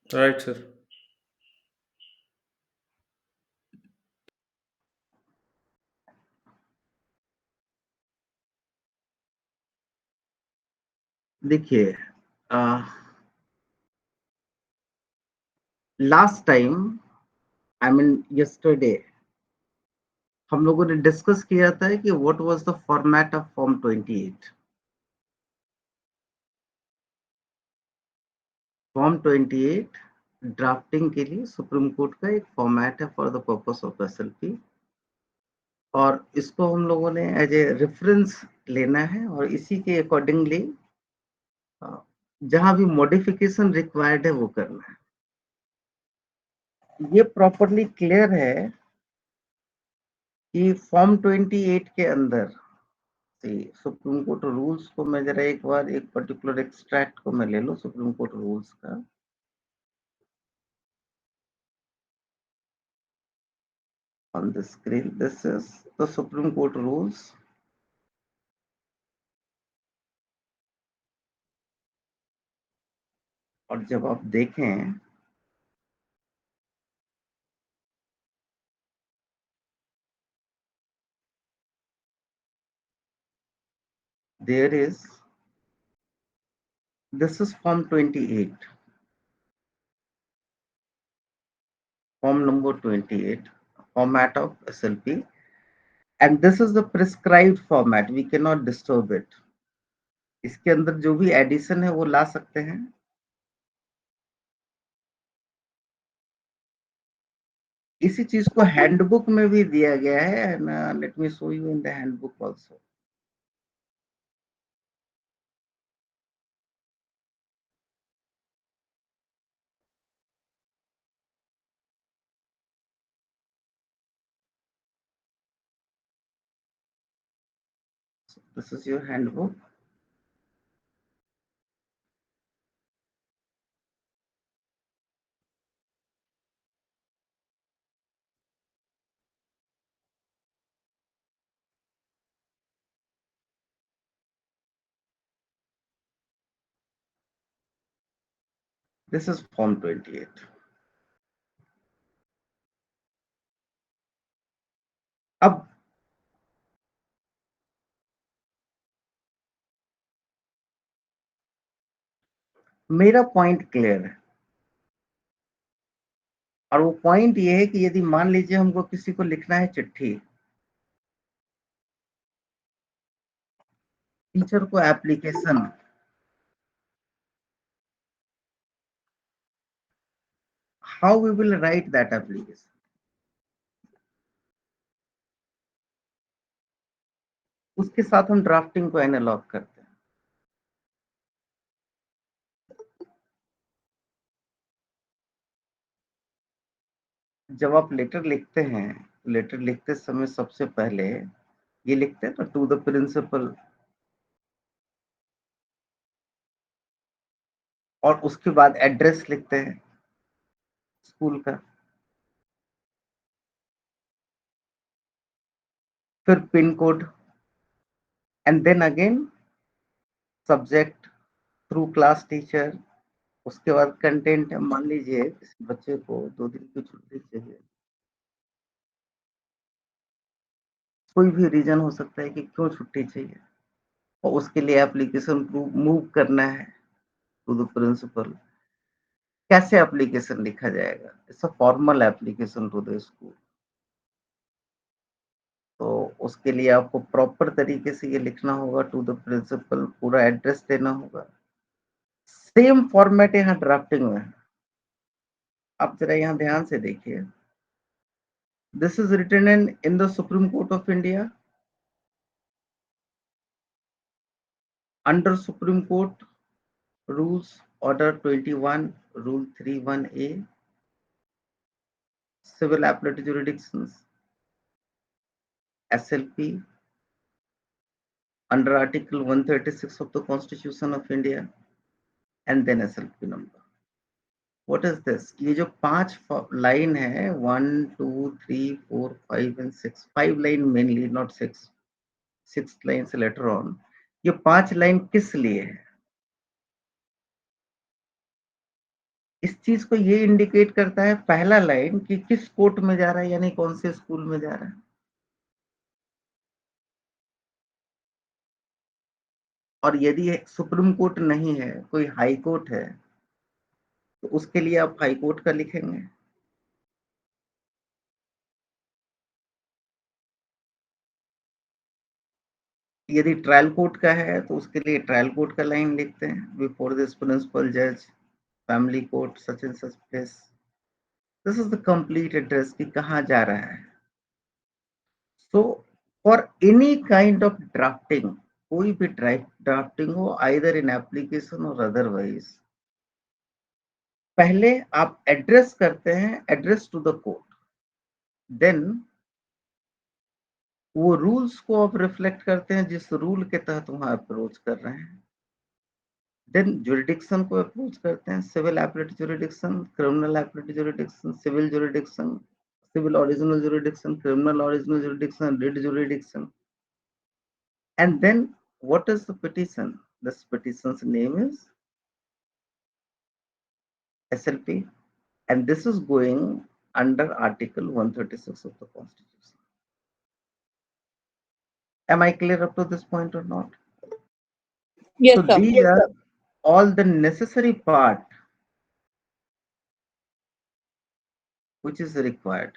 Right, sir. देखिए, last time, I mean yesterday, हम लोगों ने डिस्कस किया था कि what was the format of form 28। Form 28 drafting के लिए सुप्रीम कोर्ट का एक फॉर्मेट है for the purpose of SLP, और इसको हम लोगों ने एज ए रेफरेंस लेना है और इसी के अकॉर्डिंगली जहां भी मॉडिफिकेशन रिक्वायर्ड है वो करना है। ये प्रॉपरली क्लियर है कि फॉर्म 28 के अंदर से सुप्रीम कोर्ट रूल्स को मैं जरा एक बार एक पर्टिकुलर एक्सट्रैक्ट को मैं ले लूं सुप्रीम कोर्ट रूल्स का। On the screen this is the Supreme court rules. और जब आप देखें there is this is form 28, form number 28, format of SLP, and this is the prescribed format, we cannot disturb it। इसके अंदर जो भी addition है वो ला सकते हैं। इसी चीज को हैंडबुक में भी दिया गया है, and let me show you in the handbook also. This is your handbook। This is form 28। अब मेरा पॉइंट क्लियर है, और वो पॉइंट ये है कि यदि मान लीजिए हमको किसी को लिखना है चिट्ठी, टीचर को application, how we will write that application, उसके साथ हम ड्राफ्टिंग को एनालॉग करते हैं। जब आप लेटर लिखते हैं, लेटर लिखते समय सबसे पहले ये लिखते हैं ना, टू द प्रिंसिपल, और उसके बाद एड्रेस लिखते हैं स्कूल का, फिर pin code, and then again subject through class teacher. उसके बाद कंटेंट है, मान लीजिए किसी बच्चे को 2 दिन की छुट्टी चाहिए, कोई भी रीजन हो सकता है कि क्यों छुट्टी चाहिए, और उसके लिए एप्लीकेशन मूव करना है टू द प्रिंसिपल। कैसे एप्लीकेशन लिखा जाएगा? It's a formal application to the school. तो उसके लिए आपको प्रॉपर तरीके से ये लिखना होगा टू द प्रिंसिपल, पूरा एड्रेस देना होगा। सेम फॉर्मेट यहाँ ड्राफ्टिंग में है। आप जरा यहाँ ध्यान से देखिए, this is written in the Supreme Court of India under Supreme court rules order 21, rule 31A, civil appellate jurisdictions, SLP, under article 136 of the constitution of India, and then SLP number। What is this? ये जो 5 line है, 1 2 3 4 5 and 6, 5 line mainly, not 6, 6 line later on. ये 5 line किस लिए है? इस चीज को ये इंडिकेट करता है पहला लाइन कि किस कोर्ट में जा रहा है, यानी कौन से स्कूल में जा रहा है। और यदि सुप्रीम कोर्ट नहीं है, कोई हाई कोर्ट है, तो उसके लिए आप हाई कोर्ट का लिखेंगे। यदि ट्रायल कोर्ट का है तो उसके लिए ट्रायल कोर्ट का लाइन लिखते हैं, बिफोर दिस प्रिंसिपल जज, family court, such and such place. This is the complete address कि कहाँ जा रहा है। So for any kind of drafting, कोई भी ड्राफ्टिंग हो, either in application or otherwise, पहले आप एड्रेस करते हैं, address to the court, then वो रूल्स को आप रिफ्लेक्ट करते हैं जिस रूल के तहत वहां अप्रोच कर रहे हैं। देन जुरिडिक्शन को अप्रोच करते हैं, civil appellate jurisdiction, criminal appellate jurisdiction, civil jurisdiction, civil original jurisdiction, criminal original jurisdiction, writ jurisdiction. And then what is the petition? This petition's name is SLP, and this is going under Article 136 of the Constitution. Am I clear up to this point or not? Yes, So sir. these are all the necessary part which is required.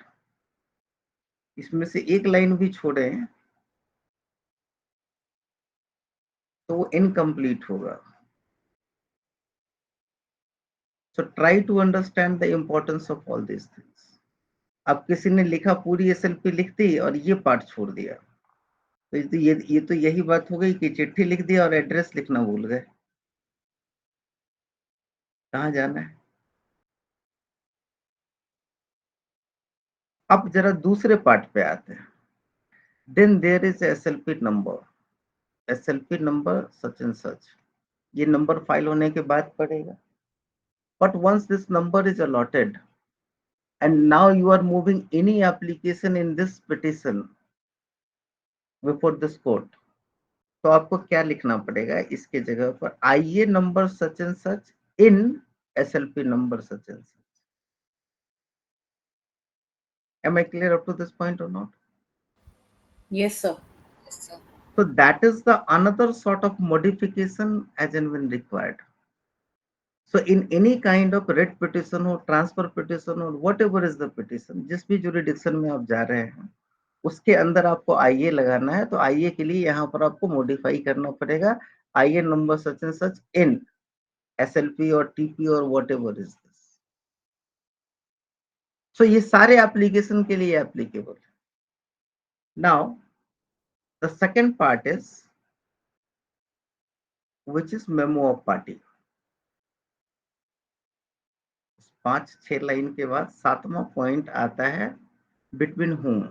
इसमें से एक line भी छोड़े तो वो incomplete होगा। So try to understand the importance of all these things. अब किसी ने लिखा पूरी SLP लिख दी और ये पार्ट छोड़ दिया, तो ये तो यही बात हो गई कि चिट्ठी लिख दिया और एड्रेस लिखना भूल गए, कहाँ जाना है। अब जरा दूसरे पार्ट पे आते हैं। Then there is SLP number, SLP number such and such, ये नंबर फाइल होने के बाद पड़ेगा। But once this number is allotted and now you are moving any application in this petition before this court, तो आपको क्या लिखना पड़ेगा इसके जगह पर, IA number such and such in SLP number such and such. Am I clear up to this point or not? Yes, sir. So that is the another sort of modification as and when required. So in any kind of writ petition or transfer petition or whatever is the petition, जिस भी jurisdiction में आप जा रहे हैं उसके अंदर आपको IA लगाना है, तो IA के लिए यहाँ पर आपको मॉडिफाई करना पड़ेगा, IA number such and such in SLP और TP और whatever is this. So ये सारे एप्लीकेशन के लिए एप्लीकेबल है। Now the second part is which is memo of party. 5-6 line के बाद 7वां पॉइंट आता है बिटवीन हुम।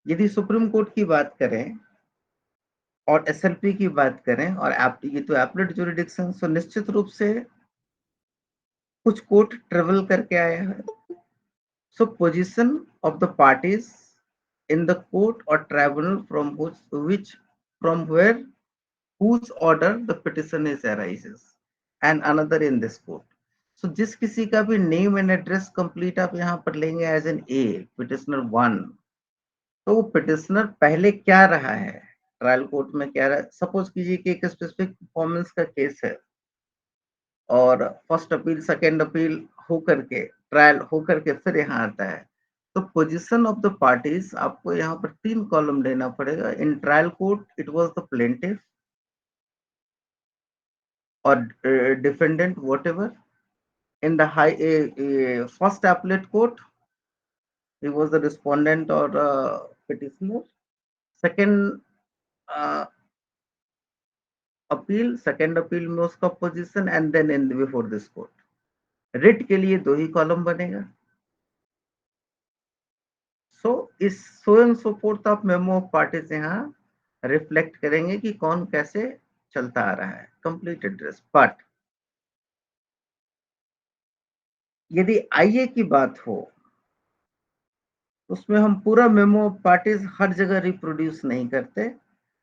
यदि सुप्रीम कोर्ट की बात करें और SLP की बात करें और ये तो एपलेट जुरिडिक्शन, सो निश्चित रूप से कुछ कोर्ट ट्रेवल करके आया है। So position of the parties in the court और tribunal from where whose order the petition is arises and another in this court. So जिस किसी का भी नेम एंड एड्रेस कंप्लीट आप यहाँ पर लेंगे एज एन ए पिटिशनर 1, तो वो पिटिशनर पहले क्या रहा है, ट्रायल कोर्ट में क्या रहा है। सपोज कीजिए कि एक स्पेसिफिक परफॉर्मेंस का केस है और फर्स्ट अपील सेकेंड अपील होकर के ट्रायल होकर के फिर यहाँ आता है, तो पोजीशन ऑफ द पार्टीज आपको यहाँ पर 3 कॉलम लेना पड़ेगा। In trial court it was the plaintiff or defendant, whatever. In the first appellate court, he was the respondent or petitioner. Second appeal, second appeal में उसका position, and then in before this court. Writ के लिए 2 ही column बनेगा। सो इस so and so fourth of memo of parties यहाँ reflect करेंगे कि कौन कैसे चलता आ रहा है, कंप्लीट एड्रेस। बट यदि IA की बात हो उसमें हम पूरा मेमो ऑफ पार्टीज हर जगह रिप्रोड्यूस नहीं करते,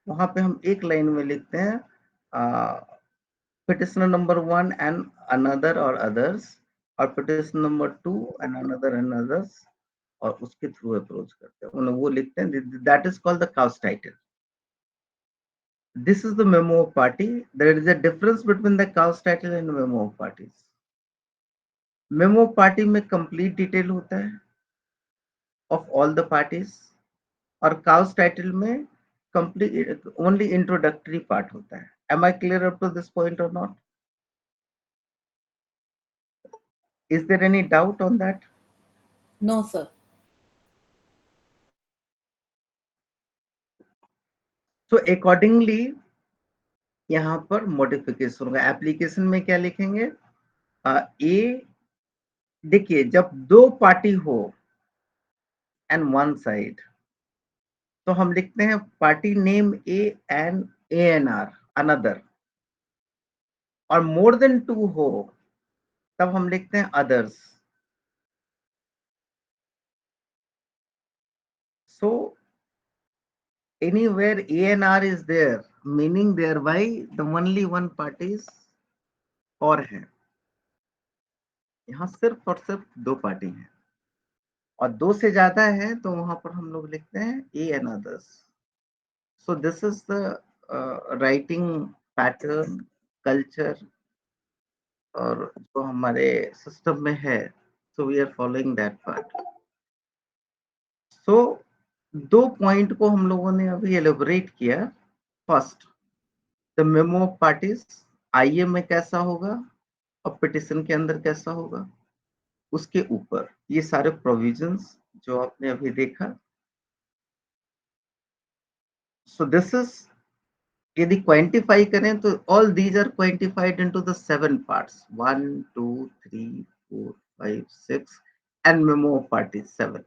वहां पे हम एक लाइन में लिखते हैं पिटिशनर नंबर 1 एंड अनदर और अदर्स और पिटिशन नंबर 2 एंड अनदर्स और उसके थ्रू अप्रोच करते हैं, वो लिखते हैं, that is called the cows title. This is the memo of party. There is a difference between the cause title and memo of parties. Memo of party में complete detail होता है of all the parties और cause title में complete only introductory part होता है. Am I clear up to this point or not? Is there any doubt on that? No, sir. So accordingly यहाँ पर modification होगा. Application में क्या लिखेंगे? ए देखिए, जब दो पार्टी हो एंड वन साइड, तो हम लिखते हैं party name A and ANR another, और मोर देन 2 हो तब हम लिखते हैं others. So anywhere ANR is there, meaning thereby the only one parties और है. यहाँ सिर्फ और सिर्फ दो पार्टी हैं, और दो से ज्यादा है तो वहां पर हम लोग लिखते हैं A and others. So this is the writing pattern culture और जो हमारे सिस्टम में है. So we are following that part. So दो पॉइंट को हम लोगों ने अभी एलिबरेट किया. First, the memo of parties IA में कैसा होगा और पिटिशन के अंदर कैसा होगा, उसके ऊपर ये सारे प्रोविजंस जो आपने अभी देखा. सो दिस इज, यदि क्वांटिफाई करें तो all these are quantified into the 7 parts, 1 2 3 4 5 6 and memo of parties 7.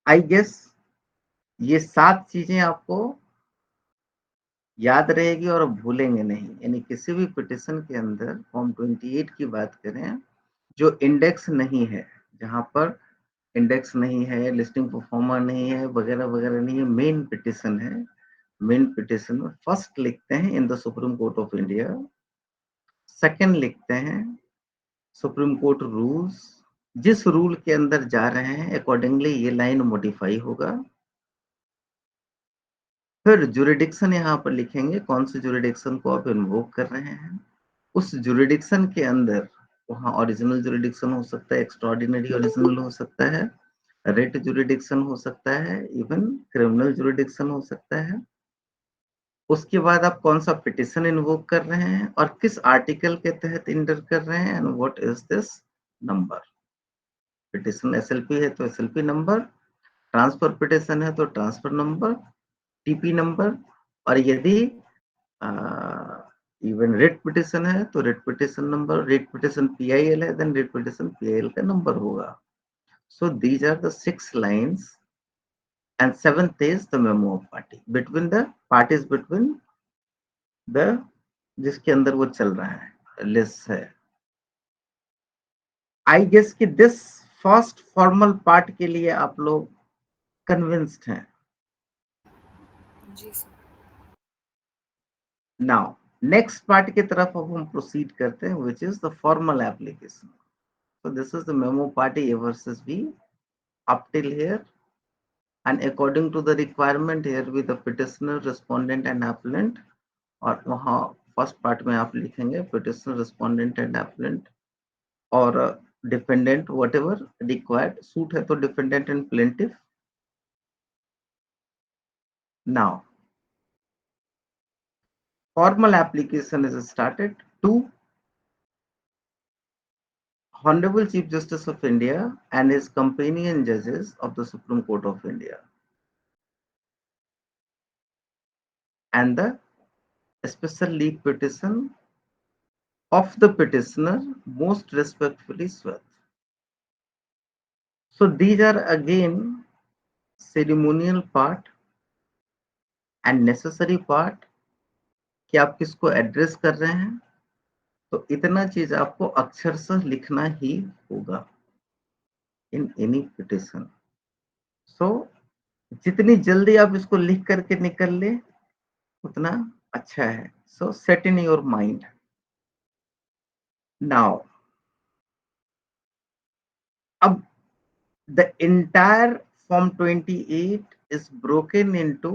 I guess ये 7 चीजें आपको याद रहेगी और भूलेंगे नहीं. यानी किसी भी पिटिशन के अंदर फॉर्म 28 की बात करें, जो इंडेक्स नहीं है, जहां पर इंडेक्स नहीं है, लिस्टिंग परफॉर्मर नहीं है, वगैरह वगैरह नहीं है, मेन पिटिशन है. मेन पिटिशन में फर्स्ट लिखते हैं इन the Supreme Court of India, second लिखते हैं सुप्रीम कोर्ट रूल्स. जिस रूल के अंदर जा रहे हैं अकॉर्डिंगली ये लाइन मॉडिफाई होगा. फिर जुरिडिक्शन यहाँ पर लिखेंगे, कौन से जुरिडिक्शन को आप इन्वोक कर रहे हैं. उस जुरिडिक्शन के अंदर वहाँ ओरिजिनल जुरिडिक्शन हो सकता है, एक्स्ट्राऑर्डिनरी ओरिजिनल हो सकता है, रेट जुरिडिक्शन हो सकता है, इवन क्रिमिनल जुरिडिक्शन हो सकता है. उसके बाद आप कौन सा पिटिशन इन्वोक कर रहे हैं और किस आर्टिकल के तहत इंटर कर रहे हैं, and what is this number. Petition SLP है तो SLP नंबर, ट्रांसफर पिटिशन है तो ट्रांसफर नंबर, TP नंबर, और यदि इवन रिट पिटिशन है तो writ petition number, writ petition PIL है देन रिट पिटिशन PIL का नंबर होगा. So these are the 6 lines and 7th is the memo of party between the parties, between the जिसके अंदर वो चल रहा है लिस्ट है. आई गेस कि दिस फर्स्ट फॉर्मल पार्ट के लिए आप लोग कन्विंस्ड हैं. जी सर. नाउ नेक्स्ट पार्ट की तरफ अब हम प्रोसीड करते हैं, विच is the formal application. So this is the memo party A versus B up till here, and according to the requirement here with the petitioner, respondent and appellant. और वहाँ first part में आप लिखेंगे petitioner, respondent and appellant, और defendant whatever required. Suit है तो defendant and plaintiff. Now formal application is started to Honorable Chief Justice of India and his companion judges of the Supreme Court of India, and the special leave petition of the petitioner, most respectfully Swat. So these are again ceremonial part and necessary part कि आप किसको address कर रहे हैं. तो इतना चीज आपको अक्षरशः लिखना ही होगा इन एनी पिटिशन. सो जितनी जल्दी आप इसको लिख करके निकल ले उतना अच्छा है. सो set in your mind. Now अब the entire Form 28 is broken into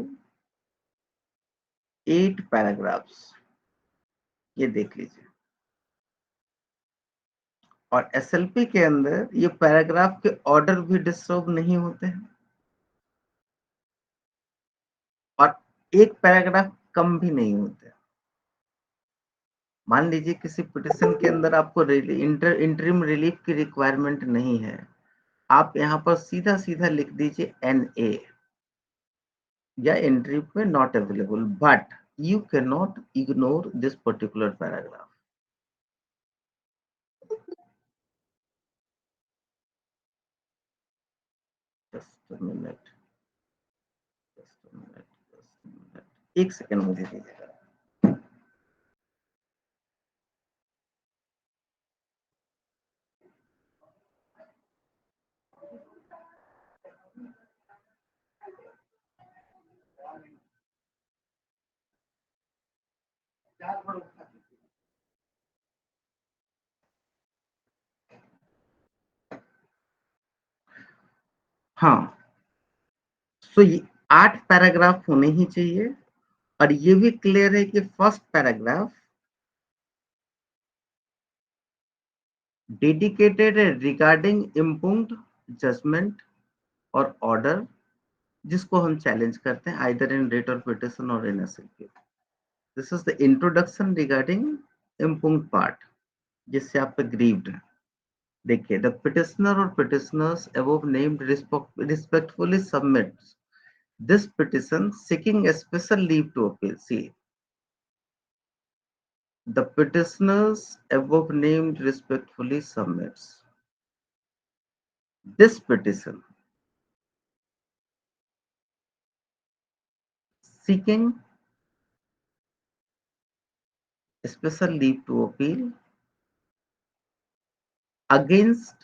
8 paragraphs, ये देख लीजिए। और एसएलपी के अंदर ये पैराग्राफ के ऑर्डर भी डिस्टर्ब नहीं होते हैं और एक पैराग्राफ कम भी नहीं होते। मान लीजिए किसी पिटिशन के अंदर आपको इंटरिम रिलीफ की रिक्वायरमेंट नहीं है, आप यहाँ पर सीधा सीधा लिख दीजिए NA या एंट्री पे not available, but you can not ignore this particular paragraph. Just a minute, just a minute, just a minute. एक सेकंड मुझे दीजिएगा। हाँ, तो ये 8 पैराग्राफ होने ही चाहिए और ये भी क्लियर है कि first paragraph dedicated regarding impugned judgment और ऑर्डर जिसको हम चैलेंज करते हैं आइदर इन रेट और पिटिशन और in SLP. This is the introduction regarding impugned part जिससे आप ग्रीव्ड हैं। देखिए, द पिटिशनर और petitioners above named respectfully submits this petition seeking a special leave to appeal. See, the petitioners above named respectfully submits this petition seeking a special leave to appeal against,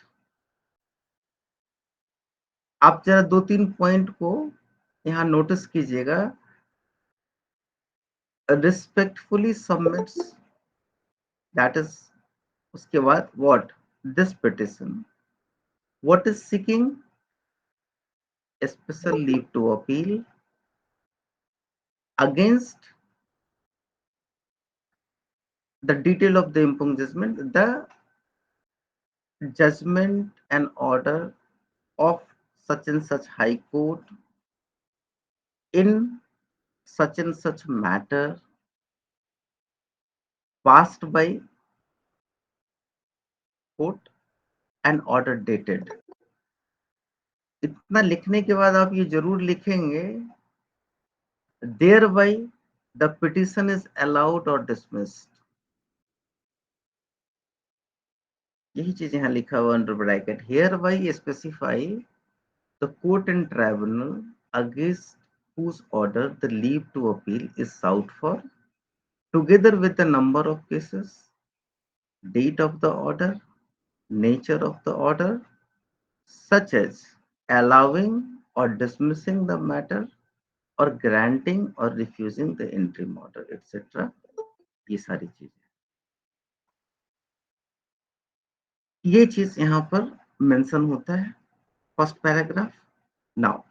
आप जरा 2-3 point को यहां notice कीजिएगा। Respectfully submits, that is, उसके बाद what, this petition, what is seeking a special leave to appeal against the detail of the impugned judgment, the judgment and order of such and such high court in such and such matter passed by court and order dated। इतना लिखने के बाद आप ये जरूर लिखेंगे thereby the petition is allowed or dismissed। यही चीज यहाँ लिखा हुआ under bracket, hereby specify the court and tribunal against whose order the leave to appeal is sought for, together with the number of cases, date of the order, nature of the order, such as allowing or dismissing the matter or granting or refusing the interim order, etc. ये सारी चीजें, ये चीज यहाँ पर mention होता है first paragraph. Now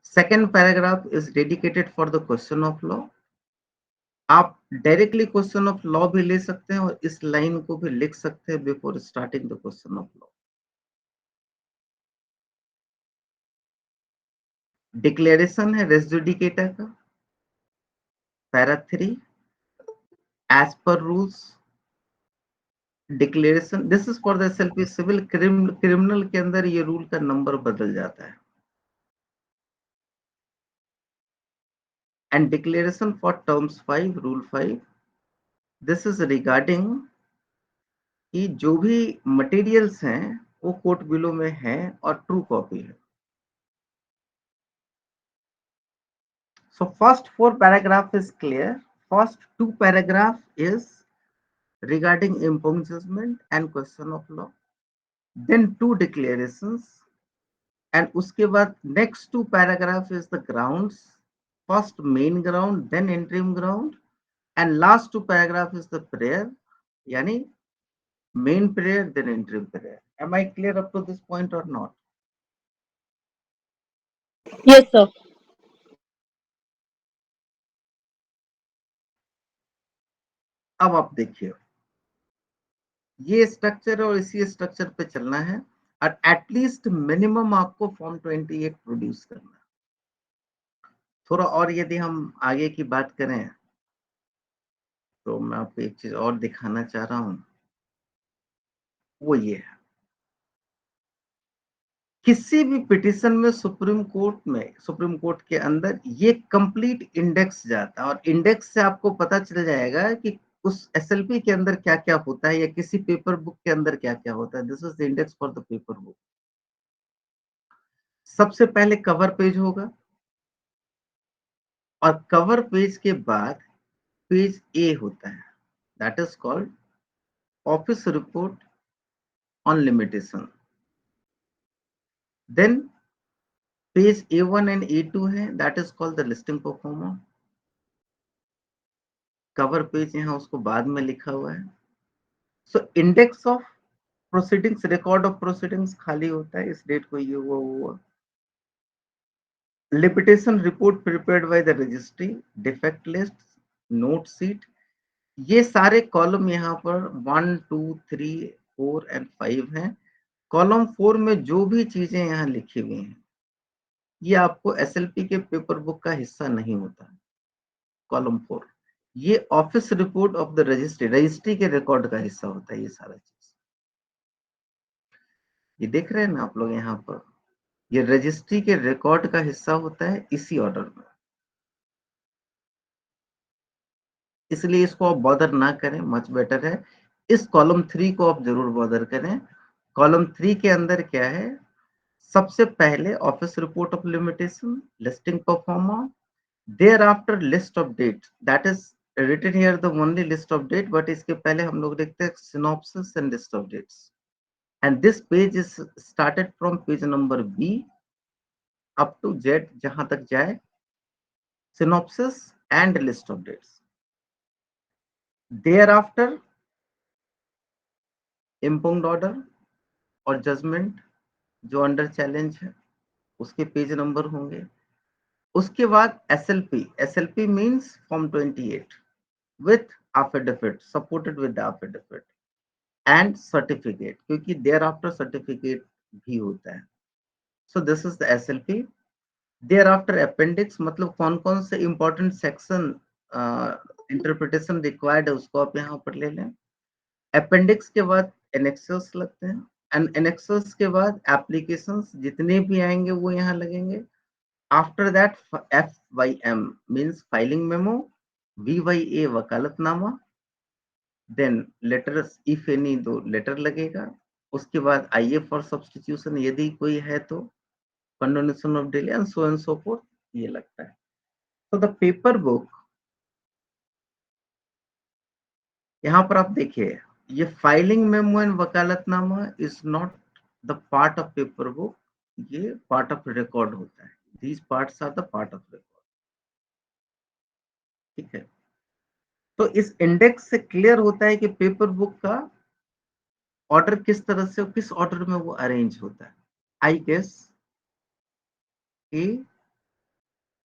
second paragraph is dedicated for the question of law. आप डायरेक्टली क्वेश्चन ऑफ लॉ भी ले सकते हैं और इस लाइन को भी लिख सकते हैं before starting the question of law. Declaration है रेस जुडिकेटा का, para 3, as per rules declaration, this is for the SLP civil, criminal के अंदर ये रूल का नंबर बदल जाता है। And declaration for terms 5, rule 5, this is regarding कि जो भी मटेरियल्स हैं वो कोर्ट बिलो में है और ट्रू कॉपी है। So first 4 paragraph is clear. First 2 paragraph is regarding impugned judgment and question of law. Then 2 declarations, and uske baad next 2 paragraph is the grounds. First main ground, then interim ground, and last 2 paragraph is the prayer, yani main prayer, then interim prayer. Am I clear up to this point or not? Yes, sir. अब आप देखिए, ये structure और इसी structure पे चलना है और एटलीस्ट मिनिमम आपको फॉर्म 28 प्रोड्यूस करना है। थोड़ा और यदि हम आगे की बात करें तो मैं आपको एक चीज और दिखाना चाह रहा हूं, वो ये है, किसी भी पिटीशन में सुप्रीम कोर्ट के अंदर ये कंप्लीट इंडेक्स जाता है और इंडेक्स से आपको पता चल जाएगा कि उस एसएलपी के अंदर क्या क्या होता है या किसी पेपर बुक के अंदर क्या क्या होता है। This is the index for the paper book. सबसे पहले कवर पेज होगा और कवर पेज के बाद पेज ए होता है, that is called office report on limitation. Then page A1 and A2 है, that is called the listing proforma. Cover page यहाँ उसको बाद में लिखा हुआ है। So index of proceedings, record of proceedings खाली होता है, इस डेट को ये हुआ। Limitation report prepared by the registry, defect list, note sheet, ये सारे कॉलम यहाँ पर 1 2 3 4 एंड 5 हैं। कॉलम 4 में जो भी चीजें यहाँ लिखी हुई हैं ये आपको एसएलपी के पेपर बुक का हिस्सा नहीं होता। कॉलम 4 ये office report of the registry के रिकॉर्ड का हिस्सा होता है। ये सारा चीज ये देख रहे हैं ना आप लोग यहाँ पर, ये रजिस्ट्री के रिकॉर्ड का हिस्सा होता है इसी ऑर्डर में, इसलिए इसको आप बॉदर ना करें, मच बेटर है। इस कॉलम 3 को आप जरूर बॉदर करें। कॉलम 3 के अंदर क्या है, सबसे पहले office report of limitation, listing proforma, thereafter list of date, that is written here the only list of date, but इसके पहले हम लोग देखते हैं synopsis and list of dates, and this page is started from page number B up to Z, जहां तक जाए synopsis and list of dates। thereafter impugned order और जजमेंट जो अंडर चैलेंज है उसके पेज नंबर होंगे। उसके बाद SLP means form 28 with affidavit, supported with affidavit and certificate, क्योंकि देयर आफ्टर सर्टिफिकेट भी होता है। So this is the SLP. Thereafter appendix, मतलब कौन कौन से इंपॉर्टेंट सेक्शन इंटरप्रिटेशन रिक्वायर्ड है उसको आप यहाँ पर ले लें। अपेंडिक्स के बाद एनेक्सर्स लगते हैं एंड एनेक्सर्स के बाद एप्लीकेशंस जितने भी आएंगे वो यहाँ लगेंगे। After that FYM means filing memo, VYA vakalatnama, then letters if any, दो लेटर लगेगा। उसके बाद IA फॉर सब्स्टिट्यूशन यदि कोई है तो, condonation of delay and so fourth, ये लगता है। तो द पेपर बुक, यहाँ पर आप देखिए, ये filing memo and vakalatnama is not the part of paper book, ये पार्ट ऑफ रिकॉर्ड होता है। These parts are the part of record. ठीक है, तो इस इंडेक्स से क्लियर होता है कि पेपर बुक का ऑर्डर किस तरह से, किस ऑर्डर में वो अरेंज होता है। आई गेस कि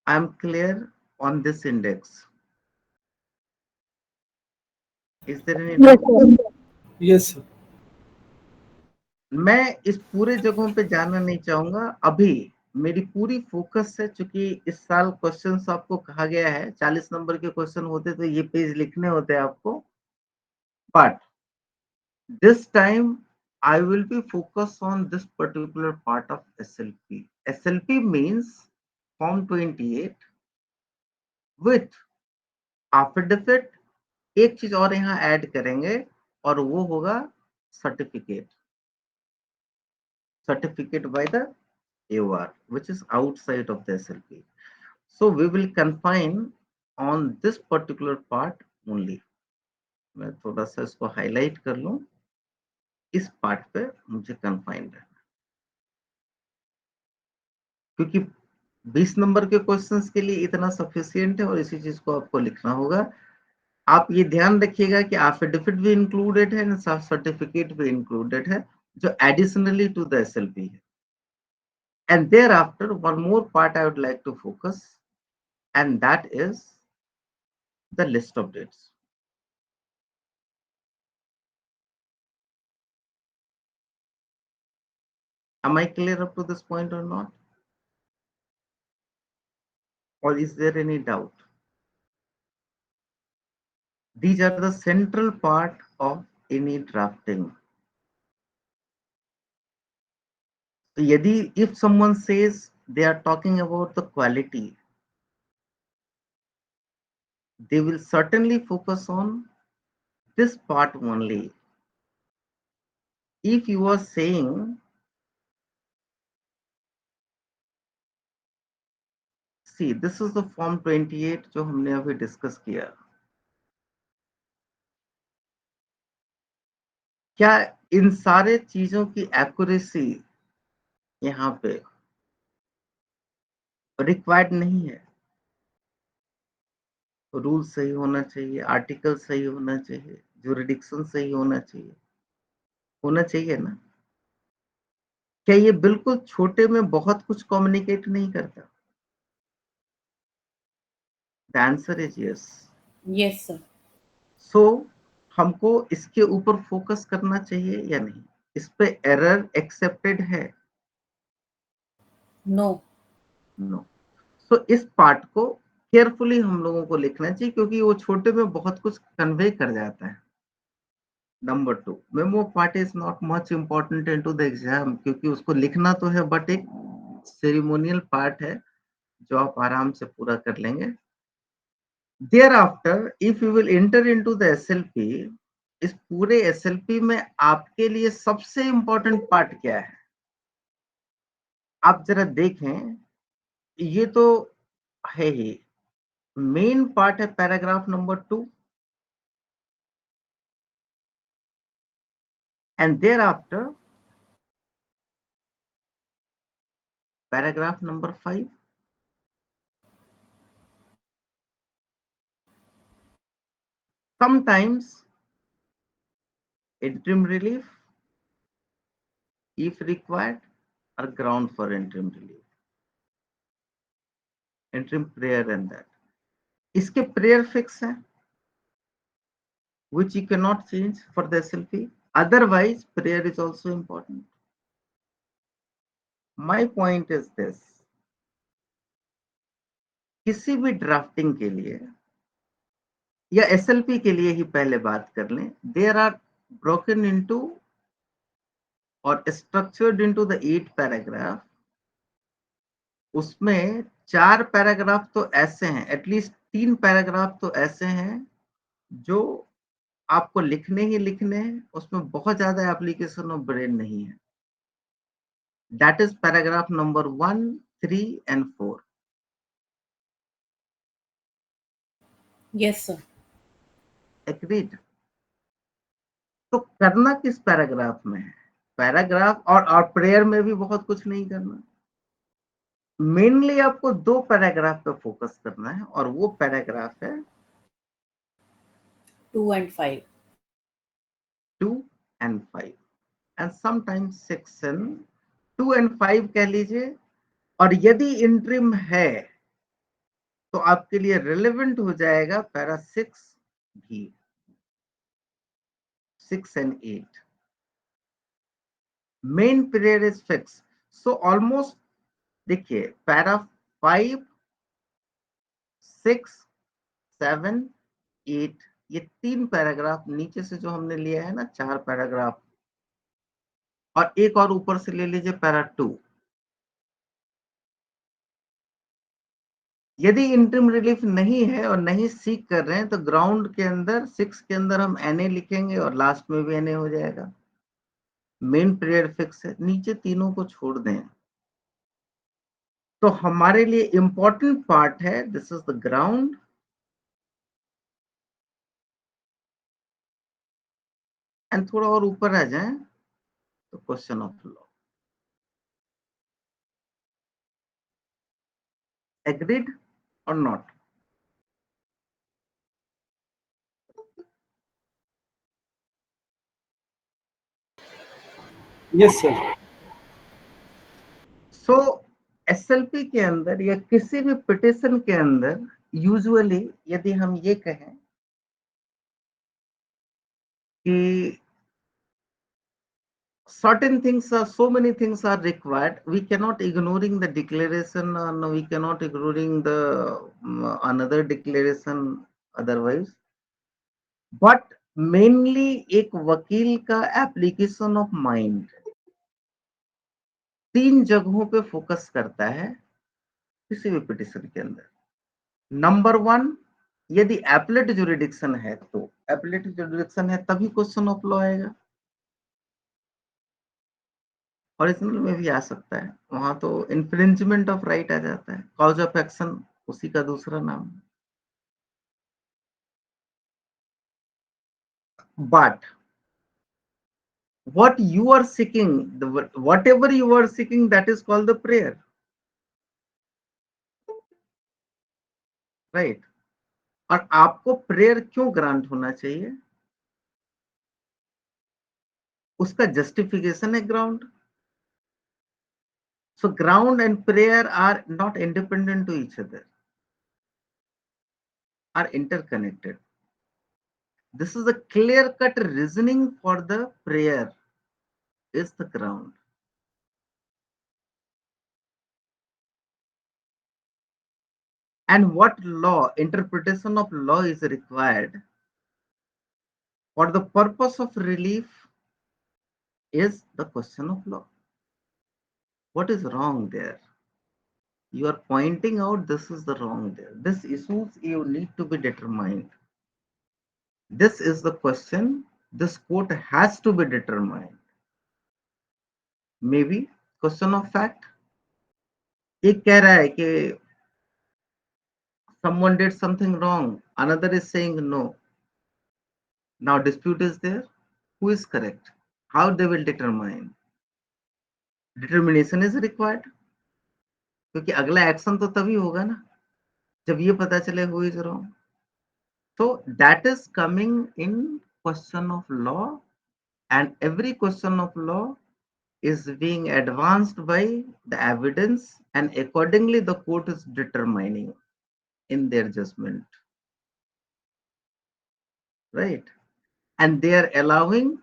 I am clear on this index. Is there any Yes, doubt? sir. Yes, sir. मैं इस पूरे जगहों पे जाना नहीं चाहूंगा अभी। मेरी पूरी फोकस है, चूंकि इस साल क्वेश्चंस आपको कहा गया है 40 नंबर के क्वेश्चन होते तो ये पेज लिखने होते आपको, but this time I will be focused on this particular part of SLP. SLP means Form 28 with affidavit। एक चीज और यहाँ ऐड करेंगे और वो होगा certificate, certificate by the AOR, which is outside of the SLP. So we will confine on this particular part only. मैं थोड़ा सा इसको हाईलाइट कर लूं, इस पार्ट पे मुझे कन्फाइन रहना, क्योंकि 20 नंबर के क्वेश्चंस के लिए इतना सफिशियंट है और इसी चीज को आपको लिखना होगा। आप ये ध्यान रखिएगा कि एफिडेविट भी इंक्लूडेड है, सर्टिफिकेट भी इंक्लूडेड है, जो एडिशनली टू द एसएलपी है. And thereafter, one more part I would like to focus, and that is the list of dates. Am I clear up to this point or not? Or is there any doubt? These are the central part of any drafting. So, if someone says they are talking about the quality, they will certainly focus on this part only. If you are saying, see, this is the form 28 जो हमने अभी discuss किया. क्या इन सारे चीजों की accuracy यहाँ पे रिक्वायर्ड नहीं है? रूल सही होना चाहिए, आर्टिकल सही होना चाहिए, ज्यूरिडिक्शन सही होना चाहिए ना? क्या ये बिल्कुल छोटे में बहुत कुछ कम्युनिकेट नहीं करता? The answer is yes. Yes, sir. सो हमको इसके ऊपर फोकस करना चाहिए या नहीं? इस पे एरर एक्सेप्टेड है? No. नो. सो इस पार्ट को केयरफुली हम लोगों को लिखना चाहिए, क्योंकि वो छोटे में बहुत कुछ कन्वे कर जाता है. Number 2, memo part is not much important into the exam, क्योंकि उसको लिखना तो है, बट एक सेरेमोनियल पार्ट है जो आप आराम से पूरा कर लेंगे. Thereafter, if you will enter into the SLP, इस पूरे SLP में आपके लिए सबसे इम्पोर्टेंट पार्ट क्या है? आप जरा देखें, ये तो है ही. मेन पार्ट है paragraph number 2, and thereafter paragraph number 5. Sometimes interim relief, if required, or ground for interim relief, interim prayer and that. इसके prayer fix है, which you cannot change for the SLP. Otherwise, prayer is also important. My point is this, किसी भी drafting के लिए या SLP के लिए ही पहले बात कर लें, देयर आर ब्रोकन इनटू और स्ट्रक्चर्ड इनटू द 8 पैराग्राफ. उसमें 4 पैराग्राफ तो ऐसे हैं, एटलीस्ट 3 पैराग्राफ तो ऐसे हैं जो आपको लिखने ही लिखने हैं, उसमें बहुत ज्यादा एप्लीकेशन ऑफ ब्रेन नहीं है. That is paragraph number 1, 3 and 4. Yes, sir. Agreed? तो करना किस पैराग्राफ में है? पैराग्राफ और प्रेयर में भी बहुत कुछ नहीं करना. मेनली आपको 2 पैराग्राफ पे फोकस करना है, और वो पैराग्राफ है 2 and 5. 2 and 5 and sometimes section 2 and 5 कह लीजिए. और यदि इंट्रिम है तो आपके लिए रिलेवेंट हो जाएगा पैरा 6 भी, 6 and 8. Main period is fix. So almost देखिए, पैरा 5, 6, 7, 8, ये 3 पैराग्राफ नीचे से जो हमने लिया है ना, 4 पैराग्राफ, और एक और ऊपर से ले लीजिए पैरा 2. यदि इंटरिम रिलीफ नहीं है और नहीं सीख कर रहे हैं, तो ग्राउंड के अंदर 6 के अंदर हम एनए लिखेंगे और लास्ट में भी एनए हो जाएगा. मेन पीरियड फिक्स है, नीचे तीनों को छोड़ दें. तो हमारे लिए इंपॉर्टेंट पार्ट है, this is the ground, and थोड़ा और ऊपर आ जाए तो क्वेश्चन ऑफ लॉ. एग्रीड और not? Yes, sir. So SLP के अंदर या किसी भी पिटिशन के अंदर यूजुअली यदि हम ये कहें कि certain things are, so many things are required, we cannot ignoring the declaration, no, we cannot ignoring the another declaration otherwise, but mainly एक वकील का एप्लीकेशन ऑफ माइंड 3 जगहों पे फोकस करता है किसी भी पिटिशन के अंदर। नंबर 1, यदि एपलेट जुरिडिक्शन है तो एपलेट जुरिडिक्शन है तभी क्वेश्चन ऑफ लॉ आएगा। ओरिजिनल में भी आ सकता है, वहां तो इन्फ्रिंजमेंट ऑफ राइट आ जाता है, कॉज ऑफ एक्शन उसी का दूसरा नाम। But what you are seeking, whatever you are seeking, that is called the prayer, right? और आपको प्रेयर क्यों ग्रांट होना चाहिए, उसका जस्टिफिकेशन है ग्राउंड। सो ground and prayer are not independent to each other, are interconnected. This is a clear cut reasoning for the prayer is the ground. And what law, interpretation of law is required for the purpose of relief is the question of law. What is wrong there? You are pointing out this is the wrong there. This issues you need to be determined. This is the question this court has to be determined. Maybe question of fact. एक कह रहा है कि someone did something wrong. Another is saying no. Now dispute is there. Who is correct? How they will determine? Determination is required. क्योंकि अगला action तो तभी होगा ना जब ये पता चले who is wrong. So that is coming in question of law, and every question of law is being advanced by the evidence, and accordingly the court is determining in their judgment, right? And they are allowing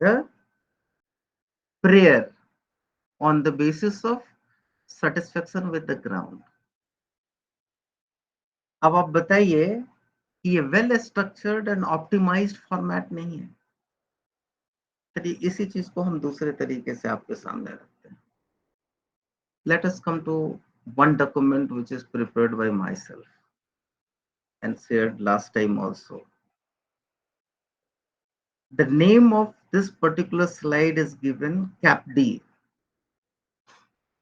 the prayer on the basis of satisfaction with the ground. अब आप बताइए कि ये well structured and optimized format नहीं है। चलिए इसी चीज को हम दूसरे तरीके से आपके सामने रखते हैं। Let us come to one document which is prepared by myself and shared last time also. The name of this particular slide is given CAPD,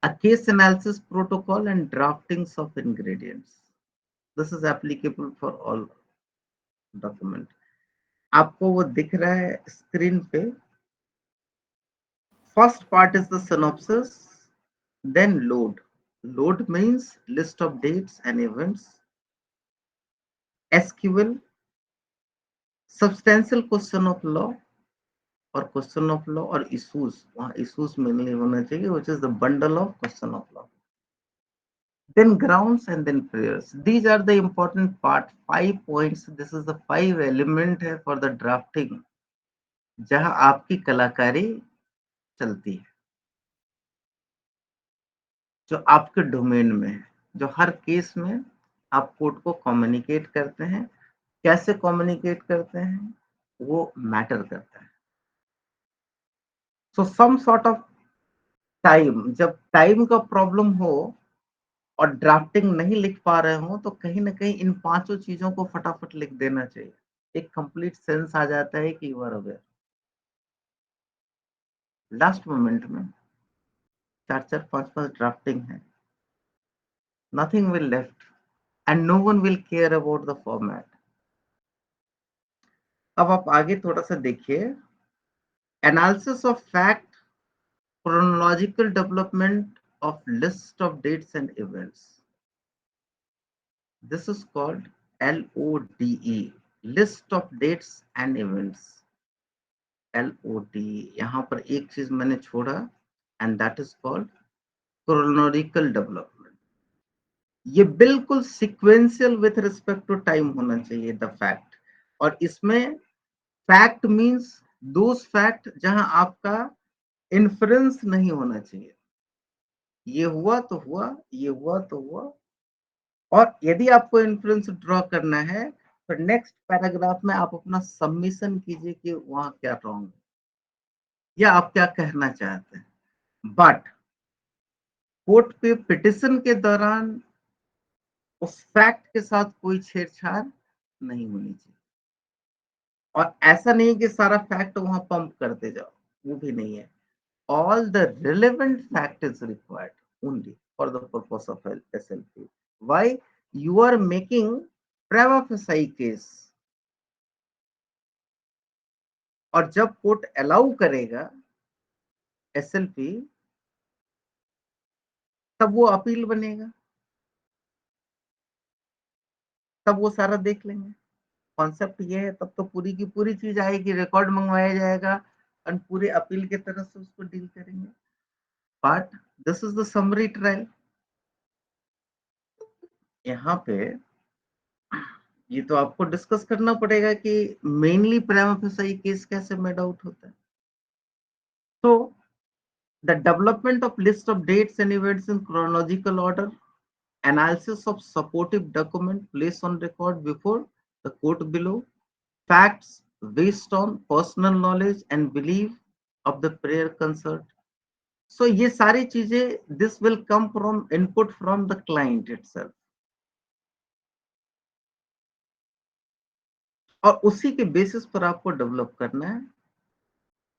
a case analysis protocol and draftings of ingredients. This is applicable for all document. आपको वो दिख रहा है screen पे। First part is the synopsis, then load. Load means list of dates and events. SQL, substantial question of law or question of law or issues. वहाँ issues mainly होना चाहिए, which is the bundle of question of law. Then grounds and then prayers. These are the important part. 5 points. This is the 5 element है for the drafting, जहाँ आपकी कलाकारी चलती है, जो आपके डोमेन में है, जो हर केस में आप कोर्ट को कम्युनिकेट करते हैं। कैसे कम्युनिकेट करते हैं वो मैटर करता है। सो सम सॉर्ट ऑफ टाइम, जब टाइम का प्रॉब्लम हो और ड्राफ्टिंग नहीं लिख पा रहे हो तो कहीं ना कहीं इन 5 चीजों को फटाफट लिख देना चाहिए। एक कंप्लीट सेंस आ जाता है कि you are aware. Last moment में 4-4 5-5 ड्राफ्टिंग है, nothing will left and no one will care about the format. अब आप आगे थोड़ा सा देखिए। Analysis of fact, chronological development of list of dates and events. This is called LODE, list of dates and events. LOD, यहाँ पर एक चीज मैंने छोड़ा, and that is called chronological development. ये बिल्कुल sequential with respect to time होना चाहिए द फैक्ट। और इसमें फैक्ट मींस दोस फैक्ट जहां आपका इन्फ्रेंस नहीं होना चाहिए। ये हुआ तो हुआ, ये हुआ तो हुआ। और यदि आपको इन्फ्रेंस ड्रॉ करना है तो नेक्स्ट पैराग्राफ में आप अपना सबमिशन कीजिए कि वहां क्या रॉन्ग है या आप क्या कहना चाहते हैं। बट कोर्ट पे पिटिशन के दौरान उस फैक्ट के साथ कोई छेड़छाड़ नहीं होनी चाहिए। और ऐसा नहीं कि सारा फैक्ट वहां पंप करते जाओ, वो भी नहीं है। All the relevant fact is required only for the purpose of SLP. Why? You are making prima facie case. और जब कोर्ट अलाउ करेगा SLP, तब वो अपील बनेगा, तब वो सारा देख लेंगे। कॉन्सेप्ट ये है, तब तो पूरी की पूरी चीज आएगी, रिकॉर्ड मंगवाया जाएगा और पूरे अपील के तरफ से उसको डील करेंगे। But this is the summary trial. यहाँ पे ये तो आपको डिस्कस करना पड़ेगा कि मेनली प्रिमा फेसाई केस कैसे मेड आउट होता है। तो the development of list of dates and events in chronological order, analysis of supportive document placed on record before the court below, facts based on personal knowledge and belief of the prayer concerned. So ये सारी चीजें this will come from input from the client itself, और उसी के basis पर आपको develop करना है,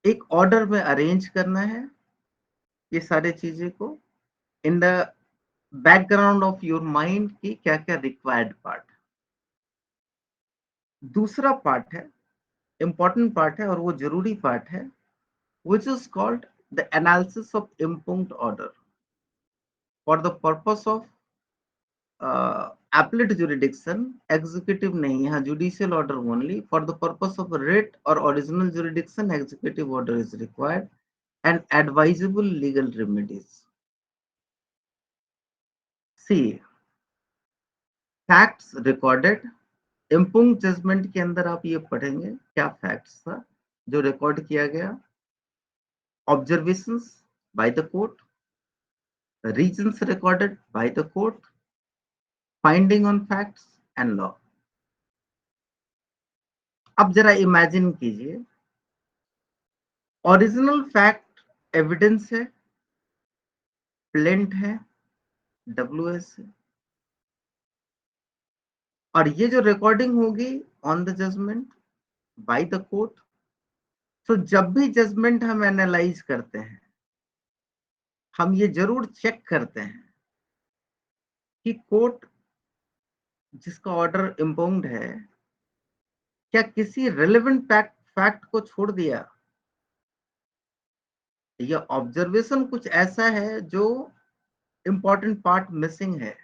एक ऑर्डर में अरेंज करना है ये सारी चीजें को in the background of your mind की क्या क्या रिक्वायर्ड पार्ट। दूसरा पार्ट है, इंपॉर्टेंट पार्ट है और वो जरूरी पार्ट है, which is called the analysis of impugned order for the purpose of appellate jurisdiction, executive नहीं, यहाँ judicial order only, for the purpose of writ और original jurisdiction executive order is required and advisable legal remedies. See, facts recorded, impugned judgment के अंदर आप ये पढ़ेंगे क्या facts था जो रिकॉर्ड किया गया, observations by the court, reasons recorded by the court, finding on facts and law. अब जरा इमेजिन कीजिए, ओरिजिनल फैक्ट एविडेंस है, प्लेंट है, WS है, और ये जो रिकॉर्डिंग होगी on the judgement by the court. तो जब भी जजमेंट हम एनालाइज करते हैं, हम ये जरूर चेक करते हैं कि कोर्ट जिसका ऑर्डर इम्पाउंड है क्या किसी रिलेवेंट फैक्ट को छोड़ दिया, या ऑब्जर्वेशन कुछ ऐसा है जो इंपॉर्टेंट पार्ट मिसिंग है,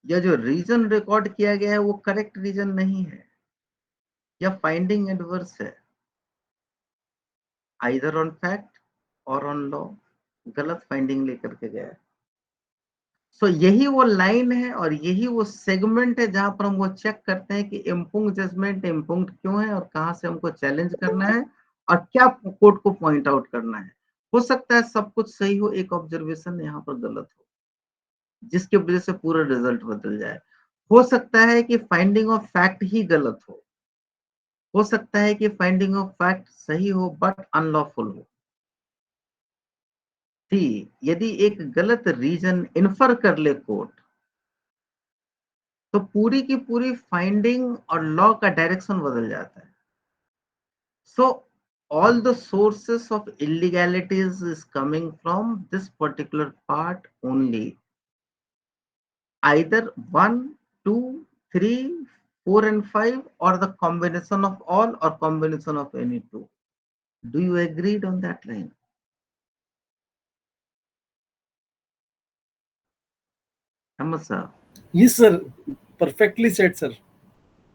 या जो रीजन रिकॉर्ड किया गया है वो करेक्ट रीजन नहीं है, या फाइंडिंग एडवर्स है, आइदर ऑन फैक्ट और ऑन लॉ, गलत फाइंडिंग लेकर के गया है। सो यही वो लाइन है और यही वो सेगमेंट है जहां पर हम वो चेक करते हैं कि इम्पुंग जजमेंट इम्पुंग क्यों है और कहां से हमको चैलेंज करना है और क्या कोर्ट को पॉइंट आउट करना है। हो सकता है सब कुछ सही हो, एक ऑब्जर्वेशन यहाँ पर गलत हो जिसकी वजह से पूरा रिजल्ट बदल जाए। हो सकता है कि फाइंडिंग ऑफ फैक्ट ही गलत हो सकता है कि फाइंडिंग ऑफ फैक्ट सही हो बट अनलॉफुल हो। थी यदि एक गलत रीजन इन्फर कर ले कोर्ट, तो पूरी की पूरी फाइंडिंग और लॉ का डायरेक्शन बदल जाता है। सो all the sources of illegalities is coming from this particular part only, either 1 2 3 4 and 5 or the combination of all or combination of any two. Do you agreed on that line? Ahmed sir. Yes, sir. Perfectly said, sir.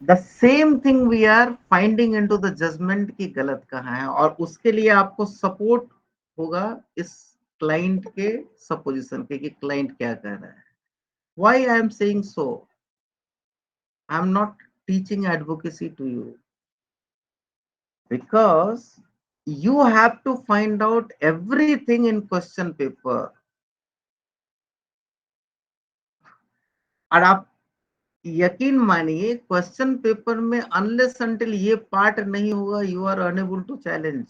The same thing we are finding into the judgement की गलत कहाँ है, और उसके लिए आपको support होगा इस क्लाइंट के सपोजिशन के कि क्लाइंट क्या कह रहा है. Why I am saying so? I am not teaching advocacy to you, because you have to find out everything in question paper. और आप यकीन मानिए क्वेश्चन पेपर में अनलेस अनटिल ये पार्ट नहीं होगा, you are unable to challenge.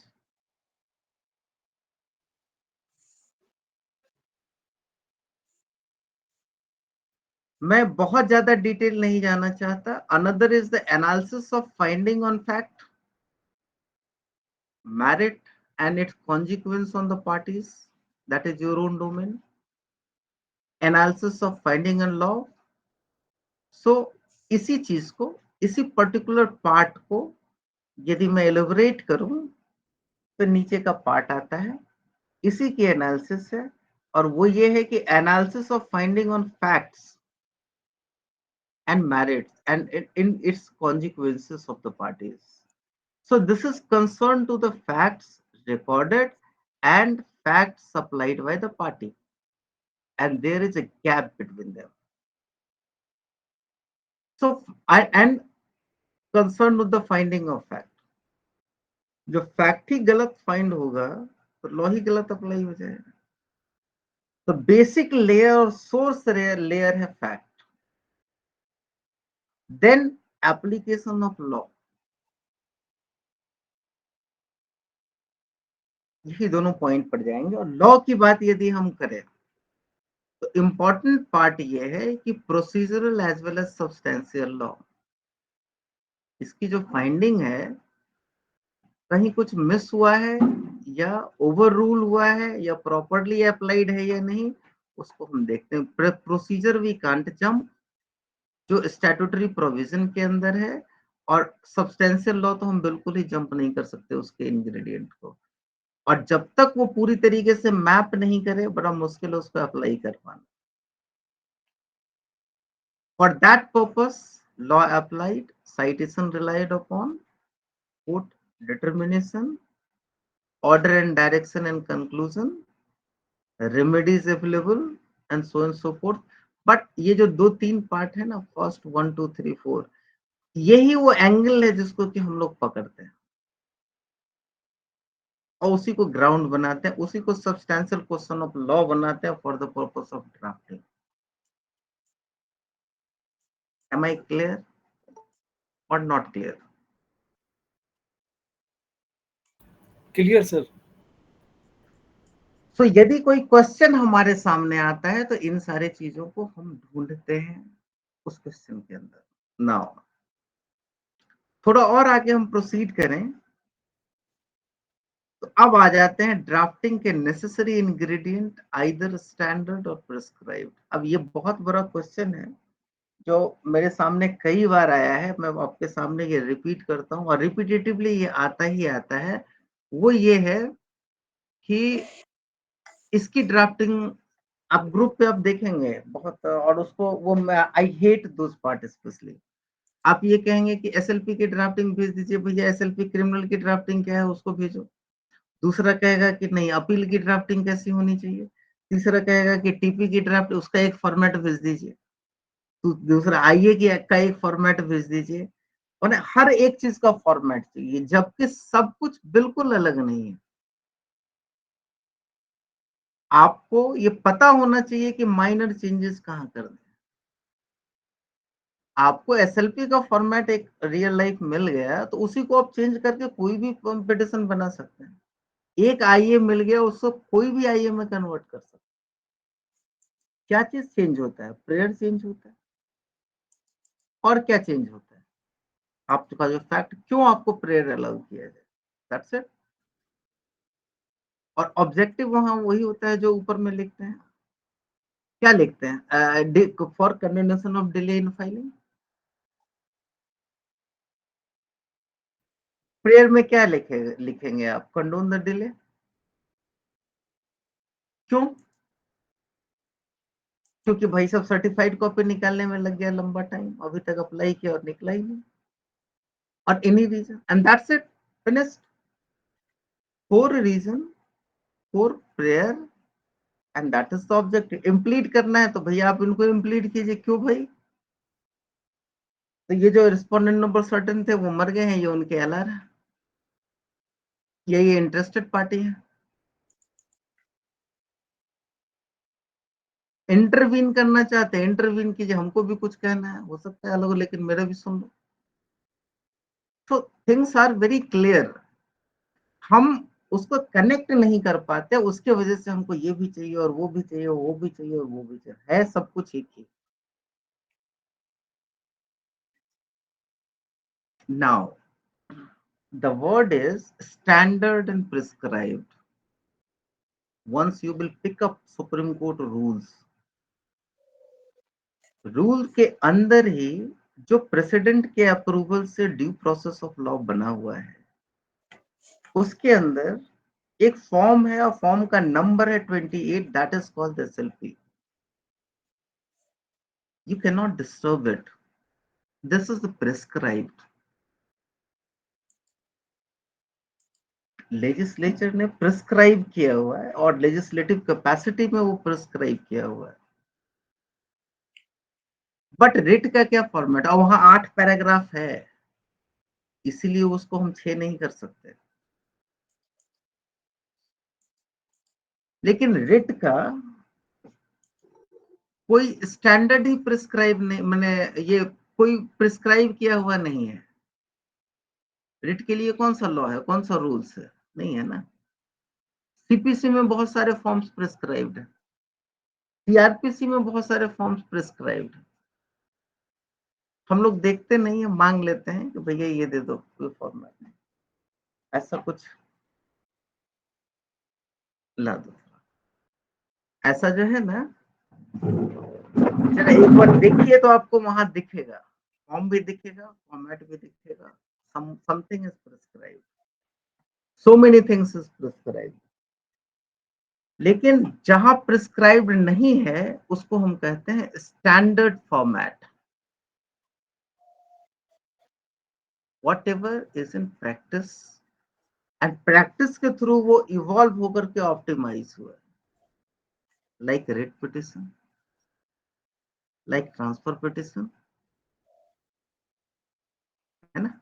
मैं बहुत ज्यादा डिटेल नहीं जाना चाहता. Another is the analysis of finding on fact, merit and its consequence on the parties, that is your own domain. Analysis of finding and law. So इसी चीज को, इसी पर्टिकुलर पार्ट को यदि मैं एलोबरेट करूं तो नीचे का पार्ट आता है, इसी की एनालिसिस है. और वो ये है कि analysis of finding on facts and merits and in its consequences of the parties. So this is concerned to the facts recorded and facts supplied by the party, and there is a gap between them. So I and concerned with the finding of fact. जो fact ही गलत find होगा तो law ही गलत apply हो जाएगा. तो basic layer और source layer है fact, then application of law. यही दोनों पॉइंट पड़ जाएंगे. और लॉ की बात यदि हम करें तो इंपॉर्टेंट पार्ट ये है कि procedural as well as substantial law, इसकी जो फाइंडिंग है कहीं कुछ मिस हुआ है या ओवर रूल हुआ है या प्रॉपरली अप्लाइड है या नहीं, उसको हम देखते हैं. प्रोसीजर वी कांट जंप, जो स्टैट्यूटरी प्रोविजन के अंदर है, और सब्सटेंशियल लॉ तो हम बिल्कुल ही जंप नहीं कर सकते उसके इंग्रेडिएंट को. और जब तक वो पूरी तरीके से मैप नहीं करे बड़ा मुश्किल है उसको अप्लाई कर पाना. For that purpose, law applied, citation relied upon, court determination, order and direction and conclusion, remedies available, and so on and so forth. But ये जो दो तीन पार्ट है ना, फर्स्ट 1 2 3 4, यही वो एंगल है जिसको कि हम लोग पकड़ते हैं और उसी को ग्राउंड बनाते हैं, उसी को सब्सटेंशियल क्वेश्चन ऑफ लॉ बनाते हैं for the purpose of drafting. Am I clear or not clear? Clear sir. तो यदि कोई क्वेश्चन हमारे सामने आता है तो इन सारे चीजों को हम ढूंढते हैं उस क्वेश्चन के अंदर. नाउ थोड़ा और आगे हम प्रोसीड करें तो अब आ जाते हैं ड्राफ्टिंग के necessary ingredient, either standard or prescribed. अब ये बहुत बड़ा क्वेश्चन है जो मेरे सामने कई बार आया है, मैं आपके सामने ये रिपीट करता हूँ और रिपीटेटिवली ये आता ही आता है. वो ये है कि इसकी ड्राफ्टिंग आप ग्रुप पे आप देखेंगे बहुत, और उसको वो I hate those part specially. आप ये कहेंगे कि एसएलपी की ड्राफ्टिंग भेज दीजिए भैया, एसएलपी क्रिमिनल की ड्राफ्टिंग क्या है उसको भेजो. दूसरा कहेगा कि नहीं अपील की ड्राफ्टिंग कैसी होनी चाहिए. तीसरा कहेगा कि टीपी की ड्राफ्ट उसका एक फॉर्मेट भेज दीजिए. दूसरा आईए की का एक फॉर्मेट भेज दीजिए. और हर एक चीज का फॉर्मेट चाहिए जबकि सब कुछ बिल्कुल अलग नहीं है. आपको ये पता होना चाहिए कि माइनर चेंजेस कहाँ कर दें. आपको एसएलपी का फॉर्मेट एक रियल लाइफ मिल गया तो उसी को आप चेंज करके कोई भी पिटिशन बना सकते हैं. एक आईए मिल गया उसको कोई भी आईए में कन्वर्ट कर सकते हैं. क्या चीज चेंज होता है? प्रेयर चेंज होता है. और क्या चेंज होता है? आपका जो फैक्ट क्यों आपको प्रेयर अलाउ किया जाए, दैट्स इट. और ऑब्जेक्टिव वहां वही होता है जो ऊपर में लिखते हैं. क्या लिखते हैं? For condonation of delay in filing. Prayer में क्या लिखेंगे आप? Condone the delay. क्यों? क्योंकि भाई सब सर्टिफाइड कॉपी निकालने में लग गया लंबा टाइम, अभी तक अप्लाई किया और निकला ही नहीं. or any reason, and that's it, finished. For a reason, for prayer, and that is the objective. इम्प्लीट करना है तो भैया आप इनको इम्प्लीट कीजिए, क्यों भाई? तो ये जो रिस्पोंडेंट नंबर सर्टेन थे वो मर गए हैं, ये उनके एलआर है, ये इंटरेस्टेड पार्टी है। इंटरवीन करना चाहते हैं, इंटरवीन कीजिए, हमको भी कुछ कहना है, हो सकता है अलग, लेकिन मेरा भी सुन लो। तो थिंग्स आर वेरी क्लियर। हम उसको कनेक्ट नहीं कर पाते, उसके वजह से हमको ये भी चाहिए और वो भी चाहिए, वो भी चाहिए और वो भी चाहिए, है सब कुछ एक ही। Now the word is standard and prescribed. once you will pick up supreme court rules, rule के अंदर ही जो प्रेसिडेंट के अप्रूवल से ड्यू प्रोसेस ऑफ लॉ बना हुआ है, उसके अंदर एक फॉर्म है और फॉर्म का नंबर है 28, that is called SLP. You can not disturb it, this is the prescribed. Legislature ने प्रिस्क्राइब किया हुआ है और लेजिस्लेटिव कैपेसिटी में वो प्रिस्क्राइब किया हुआ है। बट रिट का क्या फॉर्मेट, और वहां 8 पैराग्राफ है, इसीलिए उसको हम 6 नहीं कर सकते। लेकिन रिट का कोई स्टैंडर्ड ही प्रिस्क्राइब नहीं, मैंने ये कोई प्रिस्क्राइब किया हुआ नहीं है। रिट के लिए कौन सा लॉ है, कौन सा रूल्स है? नहीं है ना। सीपीसी में बहुत सारे फॉर्म्स प्रिस्क्राइब्ड है, सीआरपीसी में बहुत सारे फॉर्म्स प्रिस्क्राइब्ड है। हम लोग देखते नहीं है, मांग लेते हैं कि भैया ये दे दो, कोई फॉर्मेट नहीं, ऐसा कुछ ला दो। ऐसा जो है ना, जरा एक बार देखिए तो आपको वहां दिखेगा, फॉर्म भी दिखेगा, फॉर्मेट भी दिखेगा, something is prescribed, so many things is prescribed. लेकिन जहां प्रिस्क्राइब्ड नहीं है उसको हम कहते हैं standard format. whatever is in practice, and practice के थ्रू वो इवॉल्व होकर के ऑप्टिमाइज हुआ, like writ petition, like transfer petition, है ना।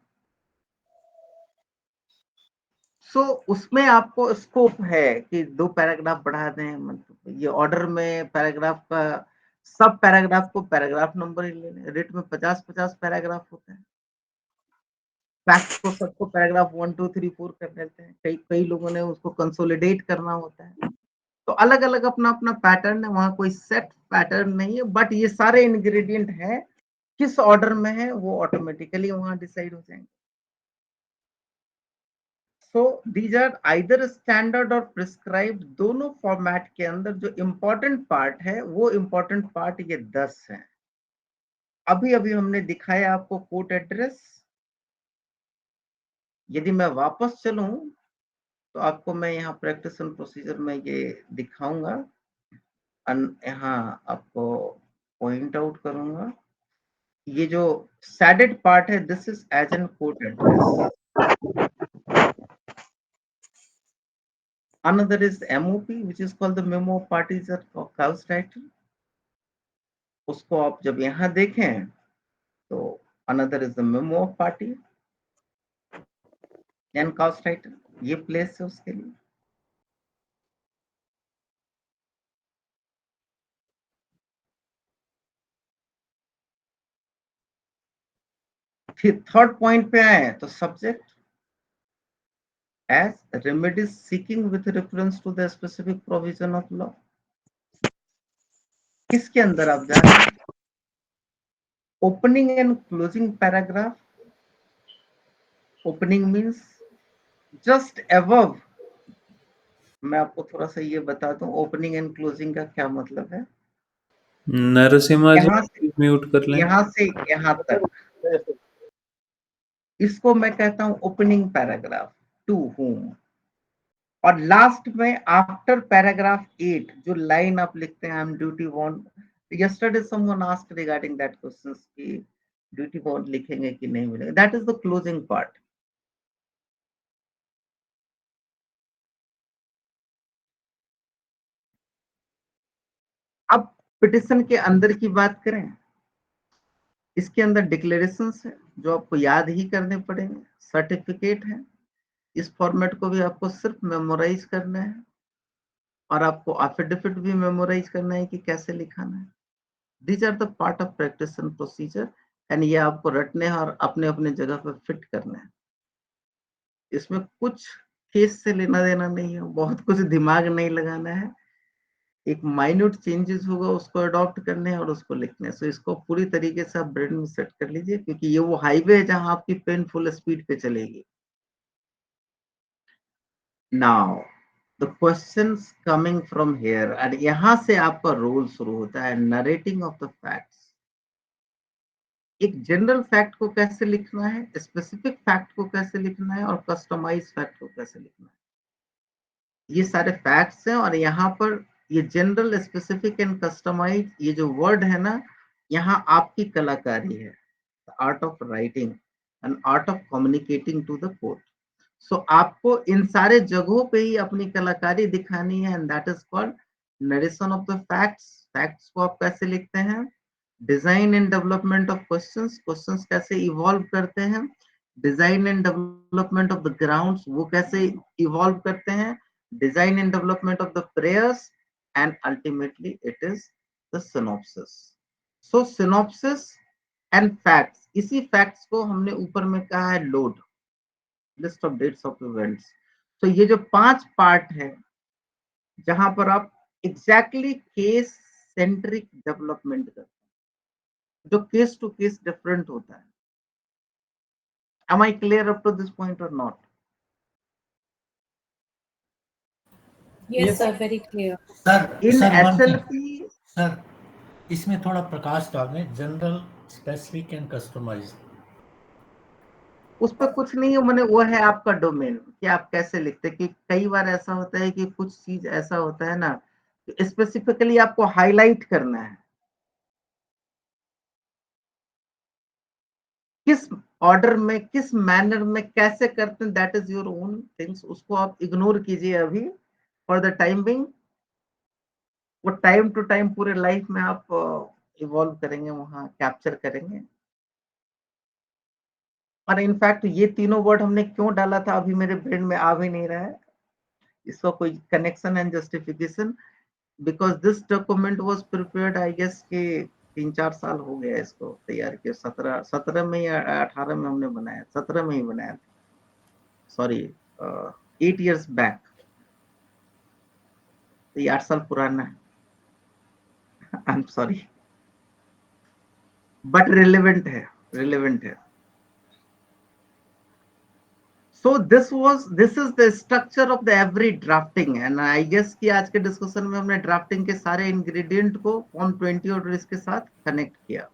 सो उसमें आपको स्कोप है कि 2 पैराग्राफ बढ़ा दें, मतलब ये ऑर्डर में पैराग्राफ का सब पैराग्राफ को पैराग्राफ नंबर ही ले लें। रिट में 50-50 पैराग्राफ होते हैं, फैक्ट को सबको पैराग्राफ 1 2 3 4 कर देते हैं। कई कई लोगों ने उसको कंसोलिडेट करना होता है, तो अलग अलग अपना अपना पैटर्न है, वहां कोई सेट पैटर्न नहीं है, बट ये सारे इंग्रेडिएंट है, किस ऑर्डर में है वो ऑटोमेटिकली वहां डिसाइड हो जाएंगे। So these are either standard or prescribed. दोनों फॉर्मेट के अंदर जो इंपॉर्टेंट पार्ट है वो इंपॉर्टेंट पार्ट ये 10 है। अभी अभी हमने दिखाया आपको कोर्ट एड्रेस। यदि मैं वापस चलूं तो आपको मैं यहाँ प्रैक्टिस एंड प्रोसीजर में ये दिखाऊंगा, यहाँ आपको पॉइंट आउट करूंगा। ये जो सैडेड पार्ट है, this is as an court address. Another is MOP, which is called the memo of parties or cause title. उसको आप जब यहाँ देखें तो another is the memo of party and cause title, ये प्लेस है उसके लिए। फिर थर्ड पॉइंट पे आए तो subject as remedies seeking with reference to the specific provision of law। किसके अंदर आप जा रहे हैं? Opening and closing paragraph. Opening means just above. मैं आपको थोड़ा सा ये बता दूं ओपनिंग एंड क्लोजिंग का क्या मतलब है। नरसिम्हा जी यहाँ से म्यूट कर लें। यहाँ तक इसको मैं कहता हूं ओपनिंग पैराग्राफ, टू होम। और लास्ट में आफ्टर पैराग्राफ 8 जो लाइन आप लिखते हैं, I am duty one. Yesterday someone asked regarding that questions की ड्यूटी बाउंड लिखेंगे कि नहीं मिलेगा, that is the closing part. अब पिटिशन के अंदर की बात करें, इसके अंदर डिक्लेरेशंस है जो आपको याद ही करने पड़ेंगे, सर्टिफिकेट है, इस फॉर्मेट को भी आपको सिर्फ मेमोराइज करना है, और आपको एफिडेविट भी मेमोराइज करना है कि कैसे लिखाना है। These are the part of practice and procedure, and ये आपको रटने हैं और अपने अपने जगह पर फिट करना है। इसमें कुछ केस से लेना देना नहीं है, बहुत कुछ दिमाग नहीं लगाना है, एक माइन्यूट चेंजेस होगा उसको अडॉप्ट करने हैं और उसको लिखने हैं। सो इसको पूरी तरीके से आप ब्रेन में सेट कर लीजिए, क्योंकि ये वो हाईवे है जहां आपकी पेन फुल स्पीड पे चलेगी। Now the questions coming from here, और यहां से आपका रोल शुरू होता है, नरेटिंग ऑफ द फैक्ट्स। एक जनरल फैक्ट को कैसे लिखना है, स्पेसिफिक फैक्ट को कैसे लिखना है, और कस्टमाइज फैक्ट को कैसे लिखना है, ये सारे फैक्ट्स हैं। और यहाँ पर ये जनरल, स्पेसिफिक एंड कस्टमाइज, ये जो वर्ड है ना, यहाँ आपकी कलाकारी है, art of writing and art of communicating to the court. So आपको इन सारे जगहों पे ही अपनी कलाकारी दिखानी है, and that is called narration of the facts. Facts को आप कैसे लिखते हैं, design and development of questions, questions कैसे इवॉल्व करते हैं, design and development of the grounds, वो कैसे इवॉल्व करते हैं, design and development of the prayers, and ultimately it is the synopsis. So synopsis and facts, इसी फैक्ट्स को हमने ऊपर में कहा है load, list of dates of events. तो ये जो 5 पार्ट है जहां पर आप एग्जैक्टली केस सेंट्रिक डेवलपमेंट करते हैं, जो केस टू केस डिफरेंट होता है। Am I clear up to this point or not? Yes, Yes. sir, very clear. Sir In sir one thing SLP, sir, इसमें थोड़ा प्रकाश डालने, जनरल, स्पेसिफिक एंड कस्टमाइज। उस पर कुछ नहीं है, मैंने वो है आपका डोमेन कि आप कैसे लिखते हैं। कि कई बार ऐसा होता है कि कुछ चीज ऐसा होता है ना, स्पेसिफिकली आपको हाईलाइट करना है, किस ऑर्डर में, किस मैनर में, कैसे करते हैं, that is your own things. उसको आप इग्नोर कीजिए अभी फॉर द टाइम बिंग। वो टाइम टू टाइम पूरे लाइफ में आप इवॉल्व करेंगे, वहां कैप्चर करेंगे। और इनफैक्ट ये तीनों वर्ड हमने क्यों डाला था अभी मेरे ब्रेन में आ भी नहीं रहा है, इसका कोई connection and justification, because this document was prepared, I guess के 3-4 साल हो गया इसको तैयार किया। 17 में या 18 में हमने बनाया, 17 में ही बनाया था, सॉरी 8 years बैक। तो ये 8 साल पुराना है, I am sorry, but relevant है, रिलेवेंट है। So this is the structure of the every drafting, and I guess कि आज के डिस्कशन में हमने ड्राफ्टिंग के सारे इंग्रेडिएंट को फॉर्म 20 और इसके साथ कनेक्ट किया।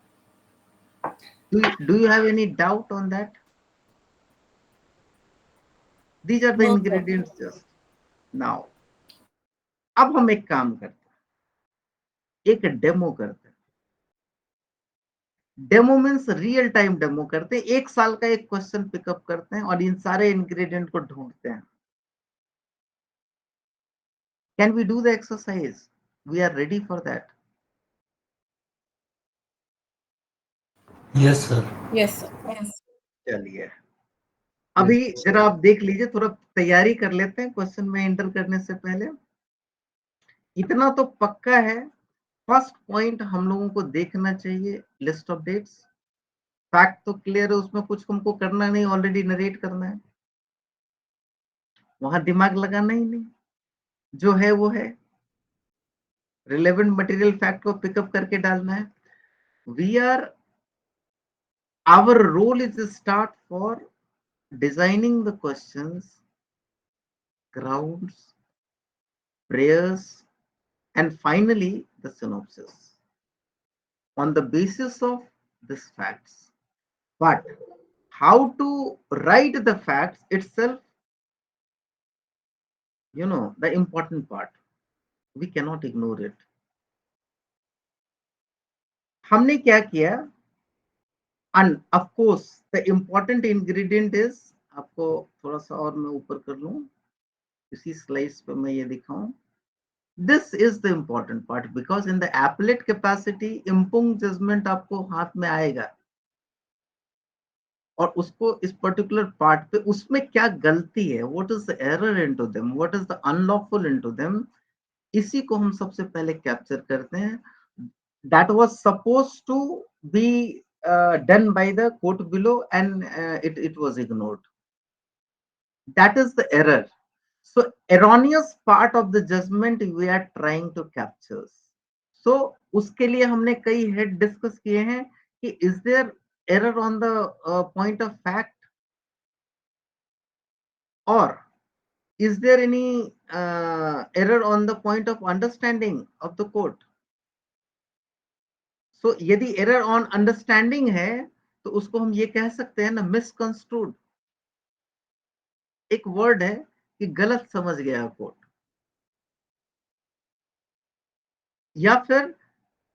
Do you have any doubt on that? These are the No, sir. ingredients just now. अब हम एक काम करते हैं, एक डेमो करते हैं। Demo means real time demo करते हैं, 1 साल का एक क्वेश्चन पिकअप करते हैं और इन सारे इंग्रेडिएंट को ढूंढते हैं। Can we do the exercise? We are ready for that. Yes sir. Yes, sir. Yes. चलिए अभी जरा आप देख लीजिए, थोड़ा तैयारी कर लेते हैं क्वेश्चन में एंटर करने से पहले। इतना तो पक्का है, फर्स्ट पॉइंट हम लोगों को देखना चाहिए लिस्ट ऑफ डेट्स। फैक्ट तो क्लियर है, उसमें कुछ हमको करना नहीं, ऑलरेडी नरेट करना है, वहां दिमाग लगाना ही नहीं, जो है वो है। रिलेवेंट मटेरियल फैक्ट को पिकअप करके डालना है। We are, our role is start for designing the questions, grounds, prayers, and finally the synopsis on the basis of these facts. But how to write the facts itself, you know, the important part, we cannot ignore it. हमने क्या किया, And of course, the important ingredient is, आपको थोड़ा सा और मैं ऊपर कर लूं, इसी स्लाइड्स पे मैं ये दिखाऊं. This is the important part because in the appellate capacity, impugned judgment आपको हाथ में आएगा और उसको इस पर्टिकुलर पार्ट पे उसमें क्या गलती है, what is the error into them, what is the unlawful into them, इसी को हम सबसे पहले कैप्चर करते हैं. That was supposed to be done by the court below and it was ignored. That is the error. So erroneous part of the judgment we are trying to capture. So उसके लिए हमने कई head discuss किए हैं कि is there error on the point of fact or is there any error on the point of understanding of the court. So यदि error on understanding है तो उसको हम ये कह सकते हैं ना misconstrued. एक वर्ड है कि गलत समझ गया कोर्ट, या फिर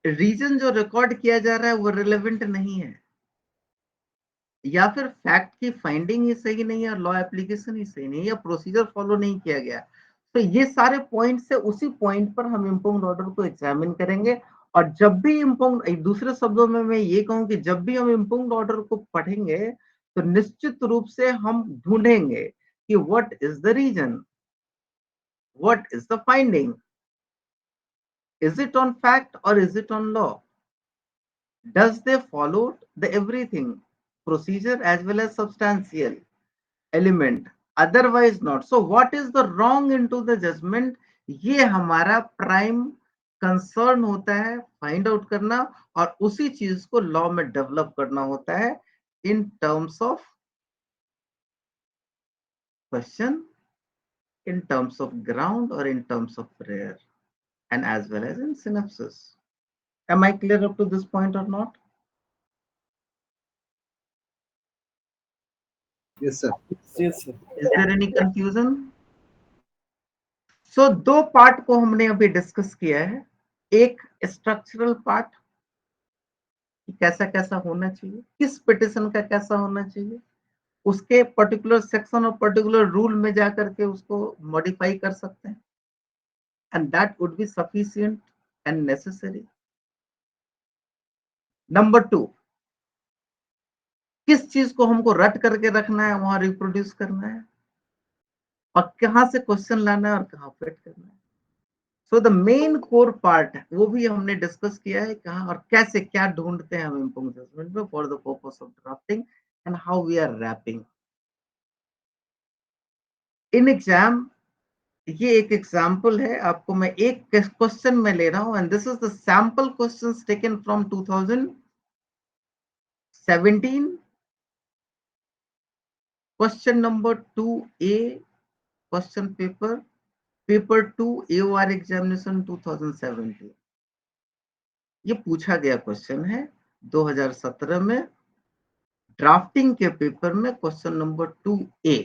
रीजन जो रिकॉर्ड किया जा रहा है वो रिलेवेंट नहीं है, या फिर फैक्ट की फाइंडिंग ही सही नहीं है और लॉ एप्लीकेशन ही सही नहीं है या प्रोसीजर फॉलो नहीं किया गया. तो ये सारे पॉइंट से उसी पॉइंट पर हम इम्पुग्न्ड ऑर्डर को एग्जामिन करेंगे. और जब भी इम्पुग्न्ड, दूसरे शब्दों में मैं ये कहूं कि जब भी हम इम्पुग्न्ड ऑर्डर को पढ़ेंगे तो निश्चित रूप से हम ढूंढेंगे कि what is the reason, what is the finding, is it on fact और is it on law, does they follow the everything, procedure as well as substantial element, otherwise not. So what is the wrong into the judgment, ये हमारा prime concern होता है find out करना, और उसी चीज को लॉ में डेवलप करना होता है in terms of question, in terms of ground और in terms of prayer and as well as in synopsis. Am I clear up to this point or not? Yes, sir. Yes, sir. Is there any confusion? So दो part को हमने अभी discuss किया है. एक structural part, कैसा कैसा होना चाहिए, किस पिटिशन का कैसा होना चाहिए, उसके पर्टिकुलर सेक्शन और पर्टिकुलर रूल में जाकर के उसको मॉडिफाई कर सकते हैं, and that would be sufficient and necessary. Number 2, किस चीज को हमको रट करके रखना है, वहां रिप्रोड्यूस करना है, और कहां से क्वेश्चन लाना है और कहां फिट करना है. So the main core part वो भी हमने डिस्कस किया है, कहां और कैसे क्या ढूंढते हैं हम इम्पुग्न्ड जजमेंट में for the purpose of drafting and how we are wrapping in exam. ये एक एग्जाम्पल है, आपको मैं एक क्वेश्चन में ले रहा हूं, and this is the sample questions taken from 2017. Question number 2A, question paper 2 AOR examination 2017. ये पूछा गया क्वेश्चन है 2017 में ड्राफ्टिंग के पेपर में, question number 2A.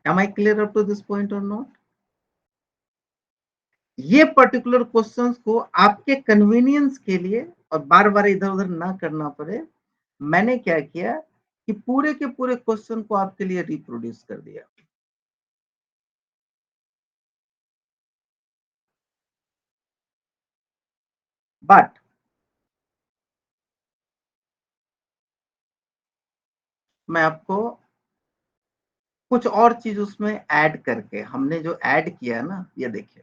Am I clear up to this point or not? ये पर्टिकुलर क्वेश्चंस को आपके कन्वीनियंस के लिए और बार बार इधर उधर ना करना पड़े, मैंने क्या किया कि पूरे के पूरे क्वेश्चन को आपके लिए रिप्रोड्यूस कर दिया. बट मैं आपको कुछ और चीज उसमें ऐड करके, हमने जो ऐड किया ना, ये देखिए.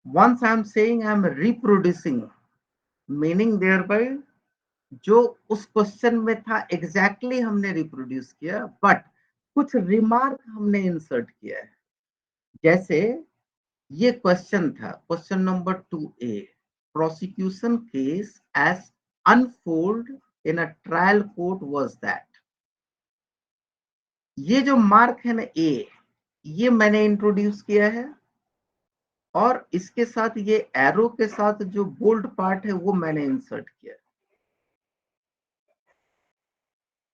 Once I am saying I am reproducing, meaning thereby जो उस क्वेश्चन में था एग्जैक्टली हमने रिप्रोड्यूस किया, बट कुछ रिमार्क हमने इंसर्ट किया है. जैसे ये क्वेश्चन था, question number 2A, prosecution case as unfold in a trial court was that. ये जो मार्क है ना ए, ये मैंने इंट्रोड्यूस किया है, और इसके साथ ये एरो के साथ जो बोल्ड पार्ट है वो मैंने इंसर्ट किया.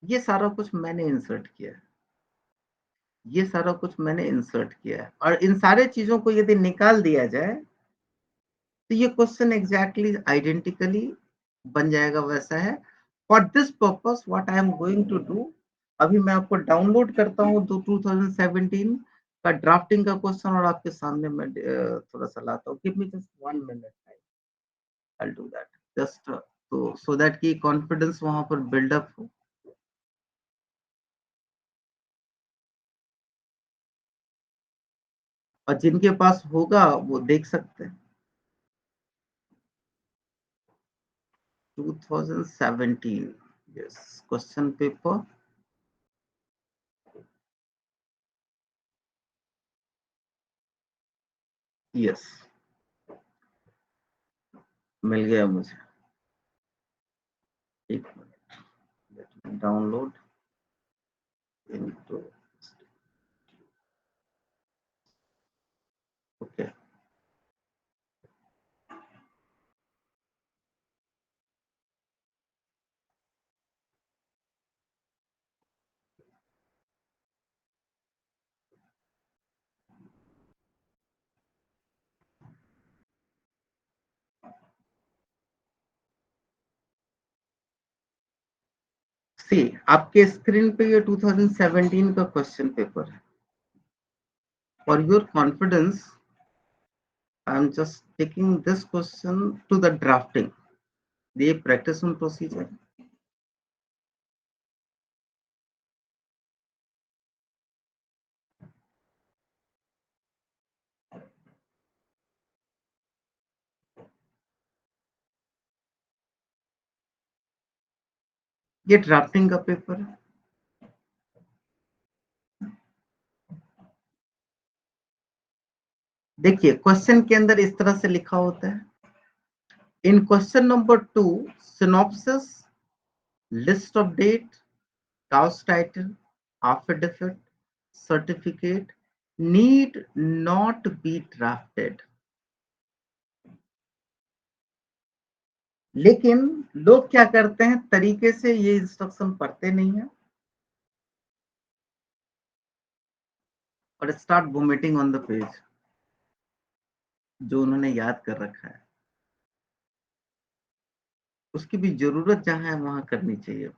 ये सारा कुछ मैंने इंसर्ट किया है, ये सारा कुछ मैंने इंसर्ट किया है. और इन सारे चीजों को यदि निकाल दिया जाए तो ये क्वेश्चन एग्जैक्टली आइडेंटिकली बन जाएगा वैसा है। For this purpose what I am going to do, अभी मैं आपको डाउनलोड करता हूँ 2017 का ड्राफ्टिंग का क्वेश्चन और आपके सामने मैं थोड़ा सा लाता हूँ। Give me just 1 minute, I will do that just तो सो दैट की कॉन्फिडेंस वहां पर बिल्डअप हो। और जिनके पास होगा वो देख सकते हैं। 2017 यस क्वेश्चन पेपर, यस मिल गया मुझे। एक minute, download into, okay. See आपके स्क्रीन पे ये 2017 का क्वेश्चन पेपर है। For your confidence I am just taking this question to the drafting, ये प्रैक्टिस ऑन प्रोसीजर। ये ड्राफ्टिंग का पेपर है। देखिए क्वेश्चन के अंदर इस तरह से लिखा होता है, in question number 2 synopsis, list of date, cause title, affidavit, certificate need not be drafted। लेकिन लोग क्या करते हैं, तरीके से ये इंस्ट्रक्शन पढ़ते नहीं है और start vomiting on the page जो उन्होंने याद कर रखा है। उसकी भी जरूरत जहां है वहां करनी चाहिए।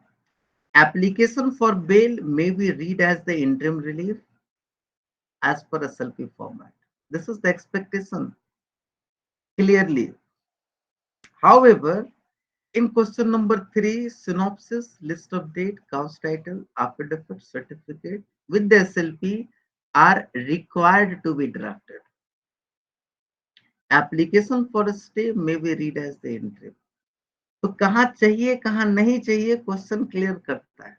Application for bail may be read as the interim relief as per SLP format. This is the expectation clearly. However, in question number 3, synopsis, list of date, cause title, affidavit, certificate with the SLP are required to be drafted. Application for a stay may be read as the interim. तो कहाँ चाहिए कहाँ नहीं चाहिए question clear करता है।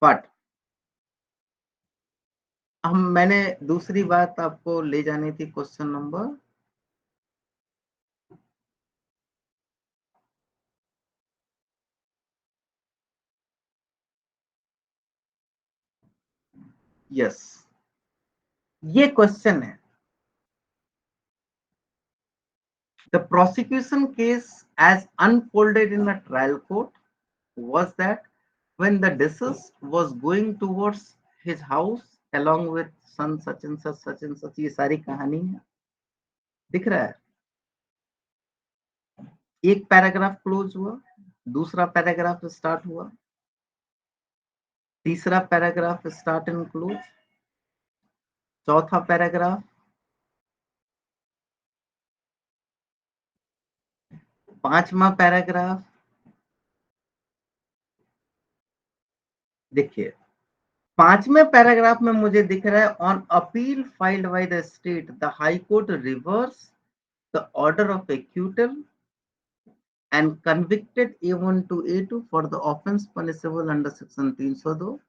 But मैंने दूसरी बात आपको ले जानी थी, क्वेश्चन नंबर यस ये क्वेश्चन है, the prosecution case as unfolded in a trial court was that when the deceased was going towards his house along with son such and such, ये सारी कहानी है, दिख रहा है। एक पैराग्राफ क्लोज हुआ, दूसरा पैराग्राफ स्टार्ट हुआ, तीसरा पैराग्राफ स्टार्ट एंड क्लोज, चौथा पैराग्राफ, पांचवा पैराग्राफ। देखिए पांचवें पैराग्राफ में मुझे दिख रहा है, on appeal filed by the state the high court reverse the order of acquittal and convicted A1 to A2 for the offense punishable under section 302,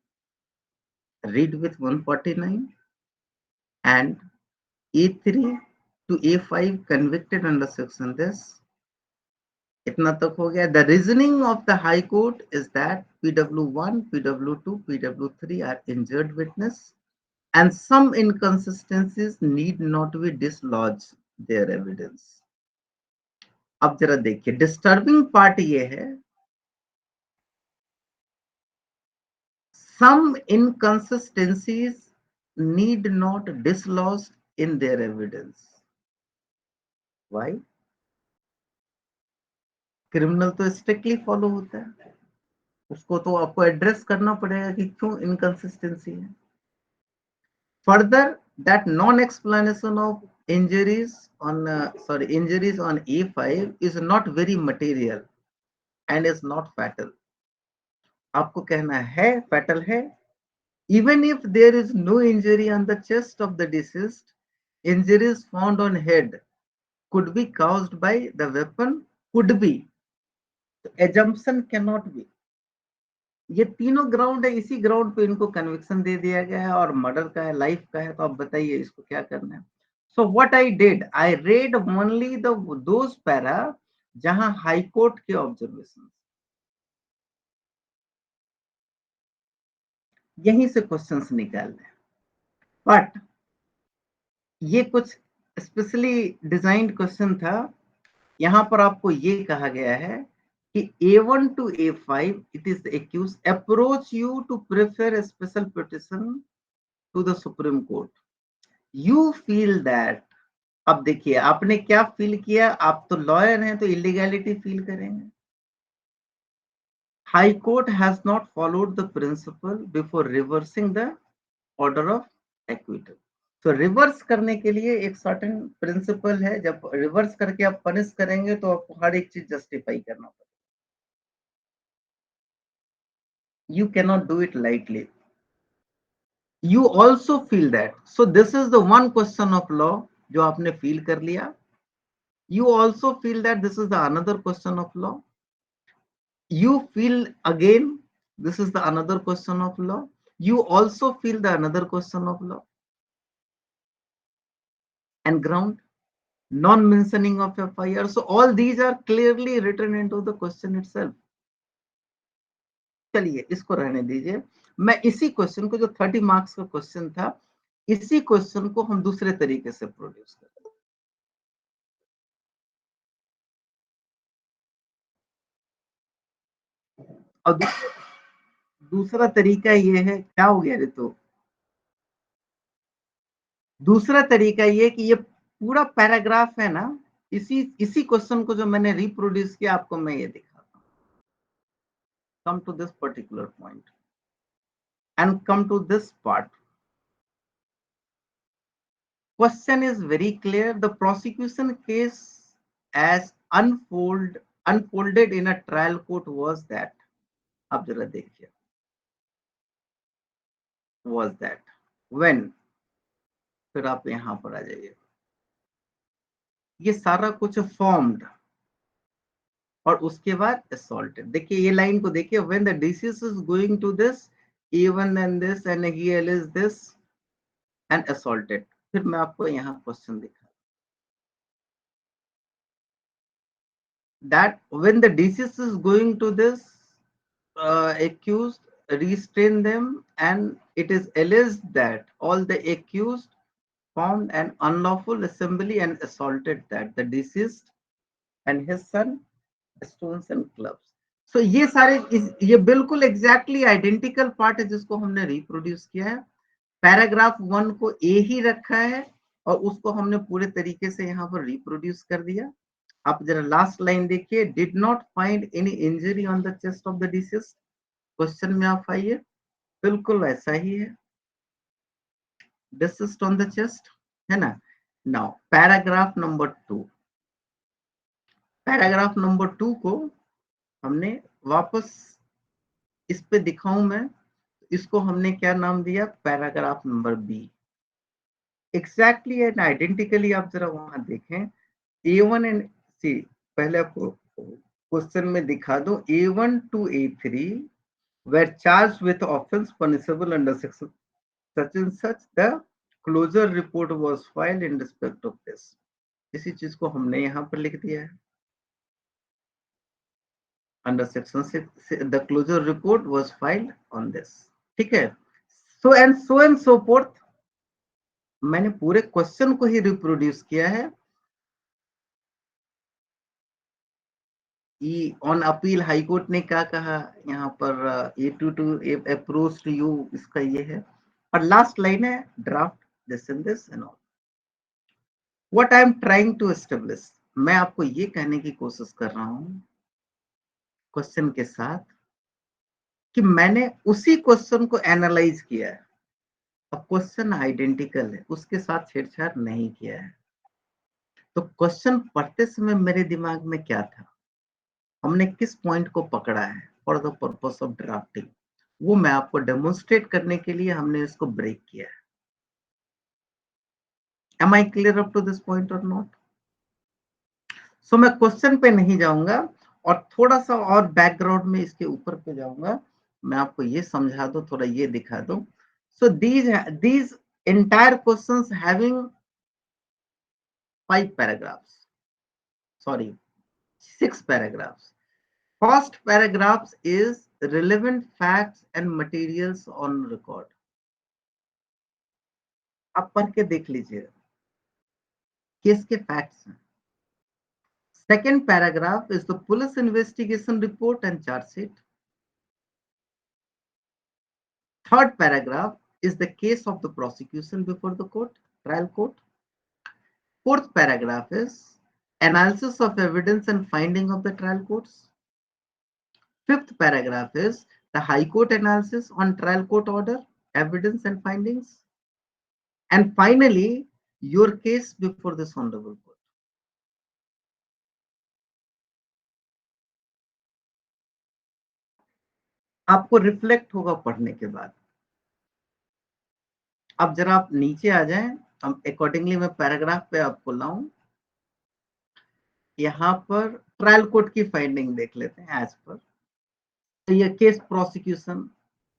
read with 149, and A3 to A5 convicted under section this। इतना तक हो गया। The reasoning of the High Court is that PW1, PW2, PW3 are injured witness and some inconsistencies need not be dislodge their evidence। अब जरा देखिए disturbing part ये है, some inconsistencies need not dislodge in their evidence। Why? Criminal तो strictly follow होता है, उसको तो आपको एड्रेस करना पड़ेगा कि क्यों इनकंसिस्टेंसी है. Further, that non explanation of injuries on injuries on A5 is not very material and is not fatal. आपको कहना है fatal है. Even if there is no injury on the chest of the deceased, injuries found on head could be caused by the weapon. Could be. Assumption cannot be. ये तीनों ground है, इसी ground पे इनको कन्विक्शन दे दिया गया है और मर्डर का है, लाइफ का है. तो आप बताइए इसको क्या करना है. So what I did, I read only those para जहां हाई कोर्ट के ऑब्जर्वेशन, यहीं से क्वेश्चंस निकालने. बट ये कुछ स्पेशली डिजाइंड क्वेश्चन था. यहां पर आपको ये कहा गया है कि A1 to A5 it is the accused approach you to prefer a special petition to the Supreme Court. You feel that. अब देखिए आपने क्या फील किया, आप तो लॉयर हैं तो इलीगैलिटी फील करेंगे. High court has not followed the principle before reversing the order of acquittal. तो रिवर्स करने के लिए एक सर्टेन प्रिंसिपल है, जब रिवर्स करके आप पनिश करेंगे तो आपको हर एक चीज जस्टिफाई करना पड़ेगा. You can not do it lightly. You also feel that. So this is the one question of law जो आपने फील कर लिया. You also feel that this is the another question of law. You feel again this is the another question of law. You also feel the another question of law. And ground, non-mentioning of FIR. So all these are clearly written into the question itself. चलिए इसको रहने दीजिए. मैं इसी question को, जो 30 marks का question था, इसी क्वेश्चन को हम दूसरे तरीके से प्रोड्यूस करते हैं. और दूसरा तरीका ये है, क्या हो गया रे, तो दूसरा तरीका ये कि ये पूरा पैराग्राफ है ना, इसी क्वेश्चन को जो मैंने रिप्रोड्यूस किया आपको मैं ये दिखाता हूं. Come to this particular point and come to this part. Question is very clear. The prosecution case as unfolded in a trial court was that. आप जरा देखिए. Was that when. फिर आप यहां पर आ जाइए. ये सारा कुछ फॉर्म्ड और उसके बाद assaulted. देखिए ये लाइन को देखिए. When the deceased is going to this, even and this and he is this and assaulted. फिर मैं आपको यहाँ क्वेश्चन दिखा. That when the deceased is going to this, accused restrain them, and it is alleged that all the accused formed an unlawful assembly and assaulted that the deceased and his son stones and clubs. So ये सारे ये बिल्कुल exactly identical part है जिसको हमने reproduce किया है. Paragraph 1 को ए ही रखा है और उसको हमने पूरे तरीके से यहाँ पर रिप्रोड्यूस कर दिया. आप जरा लास्ट लाइन देखिए. Did not find any injury on the chest of the disease. Question में आप आइए, बिल्कुल वैसा ही है. डिसीज ऑन द चेस्ट है ना. Now paragraph number 2. Paragraph number 2 को हमने वापस इस पे दिखाऊं मैं, इसको हमने क्या नाम दिया, paragraph number B. Exactly and identically आप जरा वहां देखें. A1 एंड सी पहले आपको क्वेश्चन में दिखा दो. A1 to A3 were charged with offense punishable under section such and such. The closure report was filed in respect of this. इसी चीज को हमने यहाँ पर लिख दिया है. Under section 6 the closure report was filed on this. ठीक है. So and so forth. मैंने पूरे क्वेश्चन को ही रिप्रोड्यूस किया है. ऑन अपील हाई कोर्ट ने क्या कहा यहाँ पर, A2 to approach to you, इसका ये है. और लास्ट लाइन है draft this and this and all. What I am trying to establish, मैं आपको ये कहने की कोशिश कर रहा हूँ क्वेश्चन के साथ कि मैंने उसी क्वेश्चन को एनालाइज किया है, अब क्वेश्चन आइडेंटिकल है, उसके साथ छेड़छाड़ नहीं किया है। तो क्वेश्चन पढ़ते समय मेरे दिमाग में क्या था, हमने किस पॉइंट को पकड़ा है for the purpose of drafting, वो मैं आपको डेमोन्स्ट्रेट करने के लिए हमने इसको ब्रेक किया है। Am I clear up to this point or not? सो मैं क्वेश्चन पे नहीं जाऊंगा और थोड़ा सा और बैकग्राउंड में इसके ऊपर पे जाऊंगा, मैं आपको ये समझा दूं, थोड़ा ये दिखा दूं। सो these entire questions having 5 paragraphs, sorry, 6 paragraphs. First paragraphs is relevant facts and materials on record. आप पढ़ के देख लीजिए, केस के फैक्ट्स हैं। Second paragraph is the police investigation report and charge sheet. Third paragraph is the case of the prosecution before the court, trial court. Fourth paragraph is analysis of evidence and finding of the trial courts. Fifth paragraph is the High Court analysis on trial court order, evidence and findings. And finally, your case before this honorable court. आपको reflect होगा पढ़ने के बाद। अब जरा आप नीचे आ जाएं, हम अकॉर्डिंगली मैं पैराग्राफ पे आपको लाऊं। यहाँ पर ट्रायल कोर्ट की फाइंडिंग देख लेते हैं एज पर। तो ये case prosecution,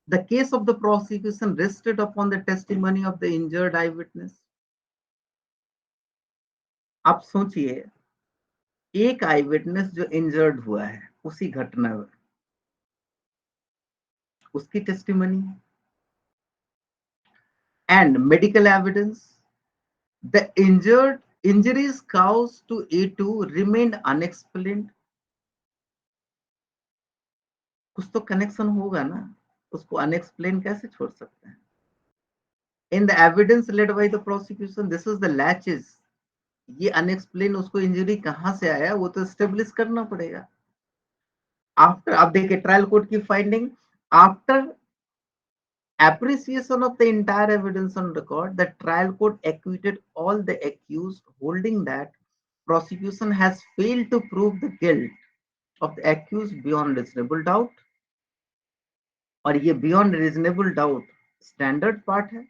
the case of the prosecution rested upon the testimony of the injured eye witness. आप सोचिए, एक आई विटनेस जो इंजर्ड हुआ है उसी घटना में, उसकी testimony and medical evidence, the injured injuries caused to A2 remained unexplained. कुछ तो कनेक्शन होगा ना, उसको अनएक्सप्लेन कैसे छोड़ सकते हैं? In the evidence led by the prosecution, this is the latches. ये अनएक्सप्लेन उसको इंजरी कहां से आया वो तो एस्टेब्लिश करना पड़ेगा। आफ्टर, आप देखिए ट्रायल कोर्ट की finding, after appreciation of the entire evidence on record, the trial court acquitted all the accused, holding that prosecution has failed to prove the guilt of the accused beyond reasonable doubt. और ये beyond reasonable doubt standard part है,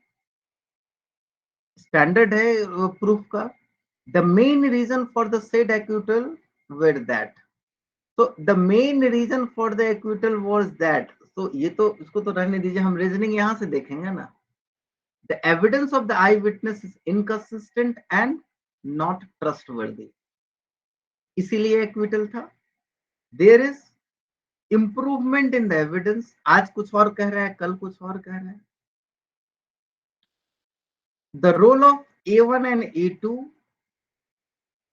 standard है proof का। The main reason for the said acquittal were that. So the main reason for the acquittal was that. तो ये तो इसको तो रहने दीजिए, हम रीजनिंग यहां से देखेंगे ना। The evidence of the eyewitness is inconsistent and not trustworthy. इसीलिए acquittal था। There is improvement in the evidence. आज कुछ और कह रहा है, कल कुछ और कह रहा है। The role of A1 and A2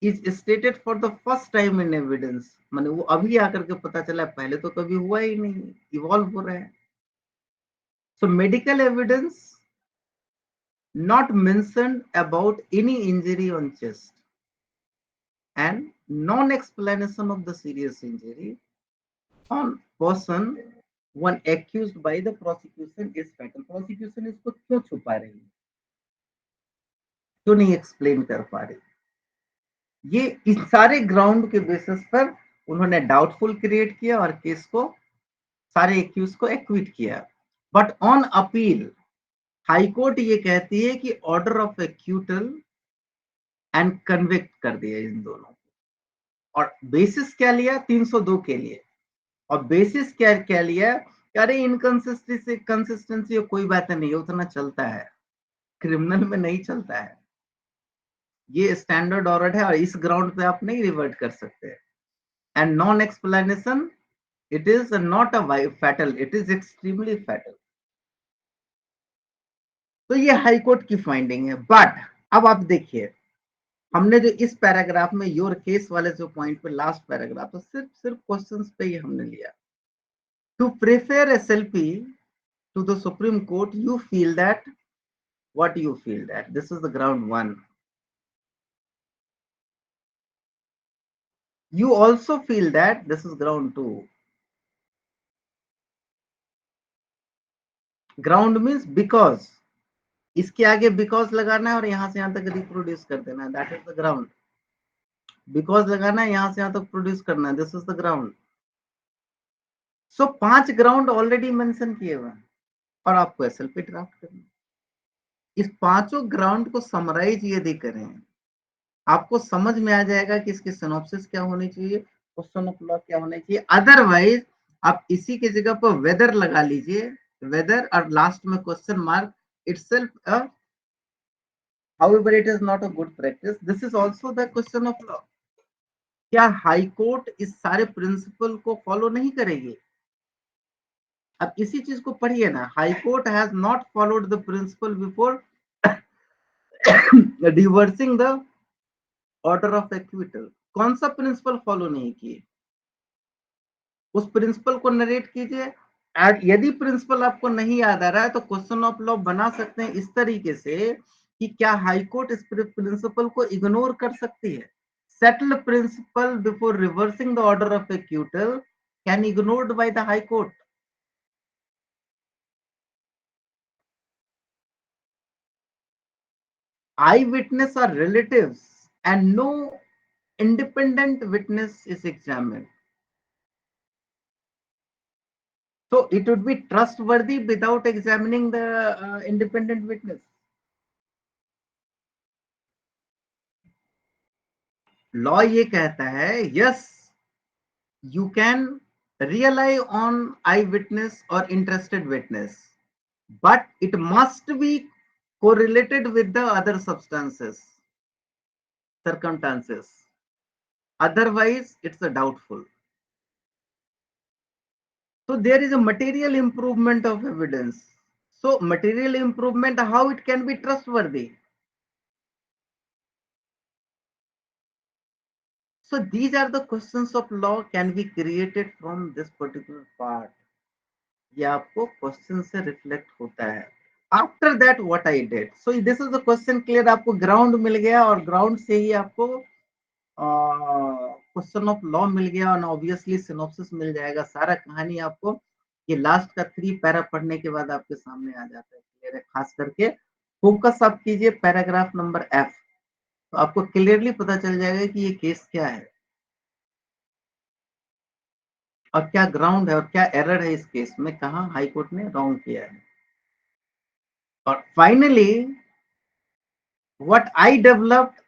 is stated for the first time in evidence. माने वो अभी आकर के पता चला, पहले तो कभी हुआ ही नहीं, इवॉल्व हो रहा है। So medical evidence not mentioned about any injury on chest and non-explanation of the serious injury on person one accused by the prosecution is fatal. Prosecution इसको क्यों छुपा रही है, क्यों नहीं एक्सप्लेन कर पा रही? ये इस सारे ग्राउंड के बेसिस पर उन्होंने डाउटफुल क्रिएट किया और केस को, सारे एक्यूज को एक्विट किया। But on appeal high court ये कहती है कि order of acquittal and convict कर दिया इन दोनों को। और बेसिस क्या लिया? 302 के लिए। और बेसिस क्या लिया? अरे इनकंसिस्टेंसी कंसिस्टेंसी कोई बात नहीं, उतना चलता है, क्रिमिनल में नहीं चलता है, ये स्टैंडर्ड ऑर्डर है और इस ग्राउंड पे आप नहीं रिवर्ट कर सकते। And non explanation, it is not a fatal, it is extremely fatal. तो ये हाई कोर्ट की फाइंडिंग है। बट अब आप देखिए, हमने जो इस पैराग्राफ में योर केस वाले जो पॉइंट पे लास्ट पैराग्राफ, तो सिर्फ क्वेश्चंस पे ही हमने लिया। To prefer SLP to the Supreme Court, you feel that, what you feel that, this is the ground 1। You also feel that, this is ground 2, ground means because, इसके आगे because लगाना है और यहां से यहां तक रिप्रोड्यूस कर देना है, that is the ground. Because लगाना है, यहां से यहां तक प्रोड्यूस करना है, this is the ground. So 5 ground already mention किए हुए हैं और आपको एसएलपी ड्राफ्ट करना है। इस पांचों ग्राउंड को समराइज यदि करें, आपको समझ में आ जाएगा कि इसकी सिनॉप्सिस क्या होनी चाहिए, क्वेश्चन ऑफ लॉ क्या होना चाहिए। अदरवाइज आप इसी की जगह पर वेदर लगा लीजिए, वेदर और लास्ट में question mark, itself however it is not a good practice. This is also the question of law. क्या हाई कोर्ट इस सारे प्रिंसिपल को फॉलो नहीं करेगी? अब इसी चीज को पढ़िए ना, high court has not followed the principle before reversing the order of acquittal. कौन सा प्रिंसिपल फॉलो नहीं किए, उस प्रिंसिपल को नरेट कीजिए। यदि प्रिंसिपल आपको नहीं याद आ रहा है तो क्वेश्चन ऑफ लॉ बना सकते हैं इस तरीके से कि क्या हाई कोर्ट इस प्रिंसिपल को इग्नोर कर सकती है। Settled principle before reversing the order of acquittal can ignored by the high court. Eye witness are relatives and no independent witness is examined. So it would be trustworthy without examining the independent witness. Law ये कहता है, yes, you can rely on eyewitness or interested witness, but it must be correlated with the other substances, circumstances. Otherwise, it's a doubtful. So there is a material improvement of evidence. So material improvement, how it can be trustworthy? So these are the questions of law can be created from this particular part. ये आपको question से reflect होता है। After that what I did, so this is the question clear. आपको ground मिल गया और ground से ही आपको क्वेश्चन ऑफ लॉ मिल गया और ऑब्वियसली सिनॉप्सिस मिल जाएगा। सारा कहानी आपको ये लास्ट का 3 पैरा पढ़ने के बाद आपके सामने आ जाता है क्लियर है। खास करके फोकस आप कीजिए पैराग्राफ नंबर एफ, तो आपको क्लियरली पता चल जाएगा कि ये केस क्या है और क्या ग्राउंड है और क्या एरर है इस केस में, कहां हाई कोर्ट ने रॉन्ग किया है। और finally what I developed,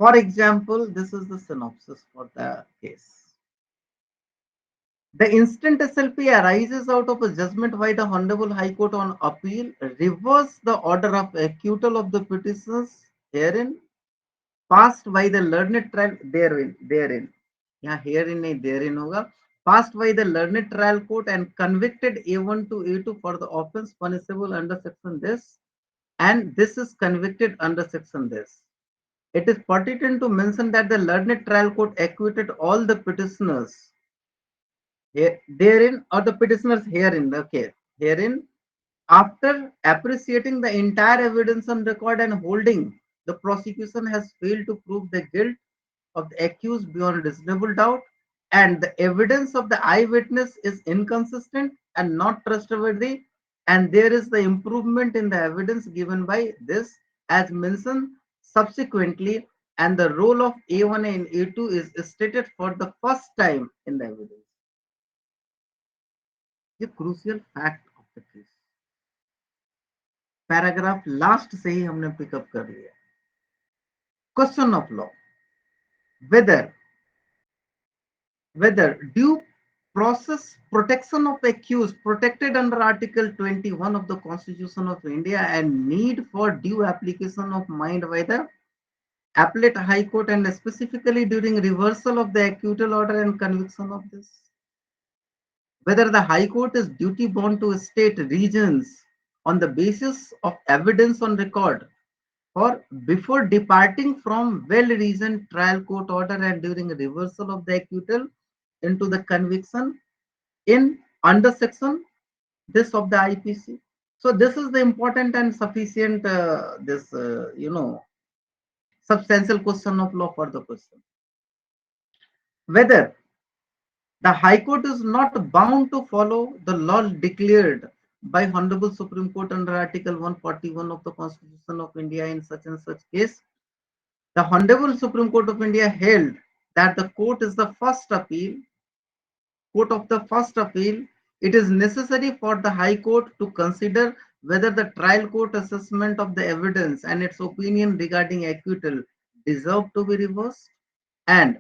for example this is the synopsis for the case. The instant SLP arises out of a judgment by the Honorable High Court on appeal, reverse the order of acquittal of the petitioners herein passed by the learned trial therein, यहाँ herein नहीं therein होगा, passed by the learned trial court and convicted A1 to A2 for the offence punishable under section this, and this is convicted under section this. It is pertinent to mention that the learned trial court acquitted all the petitioners therein or the petitioners herein, okay, herein after appreciating the entire evidence on record and holding the prosecution has failed to prove the guilt of the accused beyond reasonable doubt, and the evidence of the eyewitness is inconsistent and not trustworthy, and there is the improvement in the evidence given by this as mentioned subsequently, and the role of A1 and A2 is stated for the first time in the evidence. ये crucial fact of the case, paragraph last से ही हमने pickup कर लिया। Question of law, whether due process protection of accused protected under Article 21 of the Constitution of India and need for due application of mind by the appellate high court and specifically during reversal of the acquittal order and conviction of this, whether the high court is duty bound to state reasons on the basis of evidence on record or before departing from well-reasoned trial court order and during reversal of the acquittal into the conviction in under section this of the IPC. So this is the important and sufficient substantial question of law for the question. Whether the High Court is not bound to follow the law declared by Honorable Supreme Court under Article 141 of the Constitution of India in such and such case. The Honorable Supreme Court of India held that the court is the first appeal, court of the first appeal. It is necessary for the High Court to consider whether the trial court assessment of the evidence and its opinion regarding acquittal deserve to be reversed, and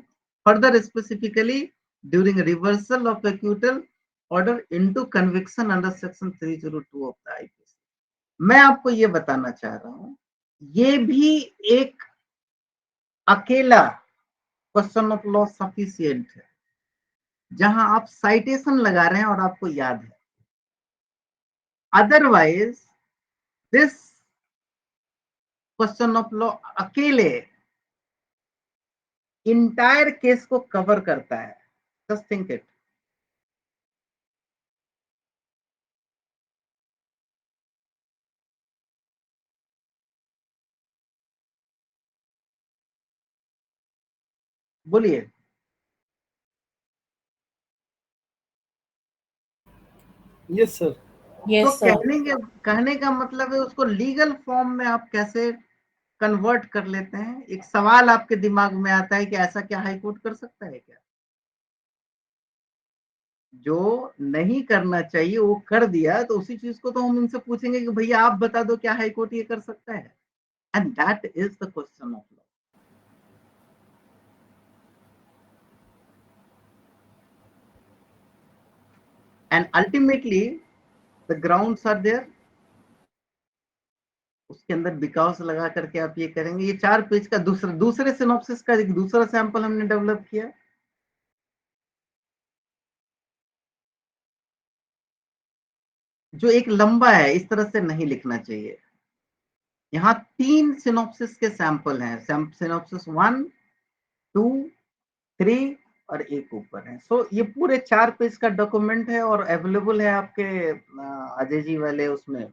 further specifically during reversal of acquittal order into conviction under section 302 of the IPC. मैं आपको ये बताना चाह रहा हूं, ये भी एक अकेला क्वेश्चन ऑफ लॉ सफिशिएंट है जहां आप साइटेशन लगा रहे हैं और आपको याद है. Otherwise this question of law अकेले इंटायर केस को कवर करता है. Just think it. बोलिए. Yes, sir. Yes, तो sir. कहने का मतलब है उसको लीगल फॉर्म में आप कैसे कन्वर्ट कर लेते हैं. एक सवाल आपके दिमाग में आता है कि ऐसा क्या हाई कोर्ट कर सकता है क्या? जो नहीं करना चाहिए वो कर दिया, तो उसी चीज को तो हम इनसे पूछेंगे कि भैया आप बता दो क्या हाई कोर्ट ये कर सकता है. And that is the question of law. And ultimately the grounds are there. उसके अंदर बिकॉज लगा करके आप ये करेंगे. ये 4 पेज का दूसरे सिनॉप्सिस का एक दूसरा सैंपल हमने डेवलप किया. जो एक लंबा है, इस तरह से नहीं लिखना चाहिए. यहाँ 3 सिनॉप्सिस के सैंपल हैं. सिनॉप्सिस 1, 2, 3 और एक ऊपर है. सो ये पूरे 4 पेज का डॉक्यूमेंट है और अवेलेबल है आपके अजय जी वाले उसमें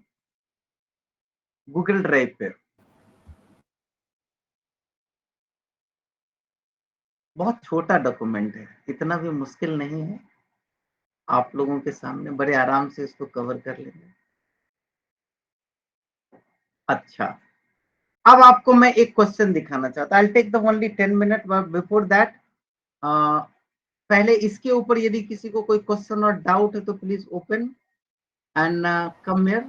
गूगल ड्राइव पे. बहुत छोटा डॉक्यूमेंट है, इतना भी मुश्किल नहीं है. आप लोगों के सामने बड़े आराम से इसको कवर कर लेंगे. अच्छा, अब आपको मैं एक क्वेश्चन दिखाना चाहता हूं. I take the only 10 minute. Before that पहले इसके ऊपर यदि किसी को कोई क्वेश्चन और डाउट है तो please open and come here,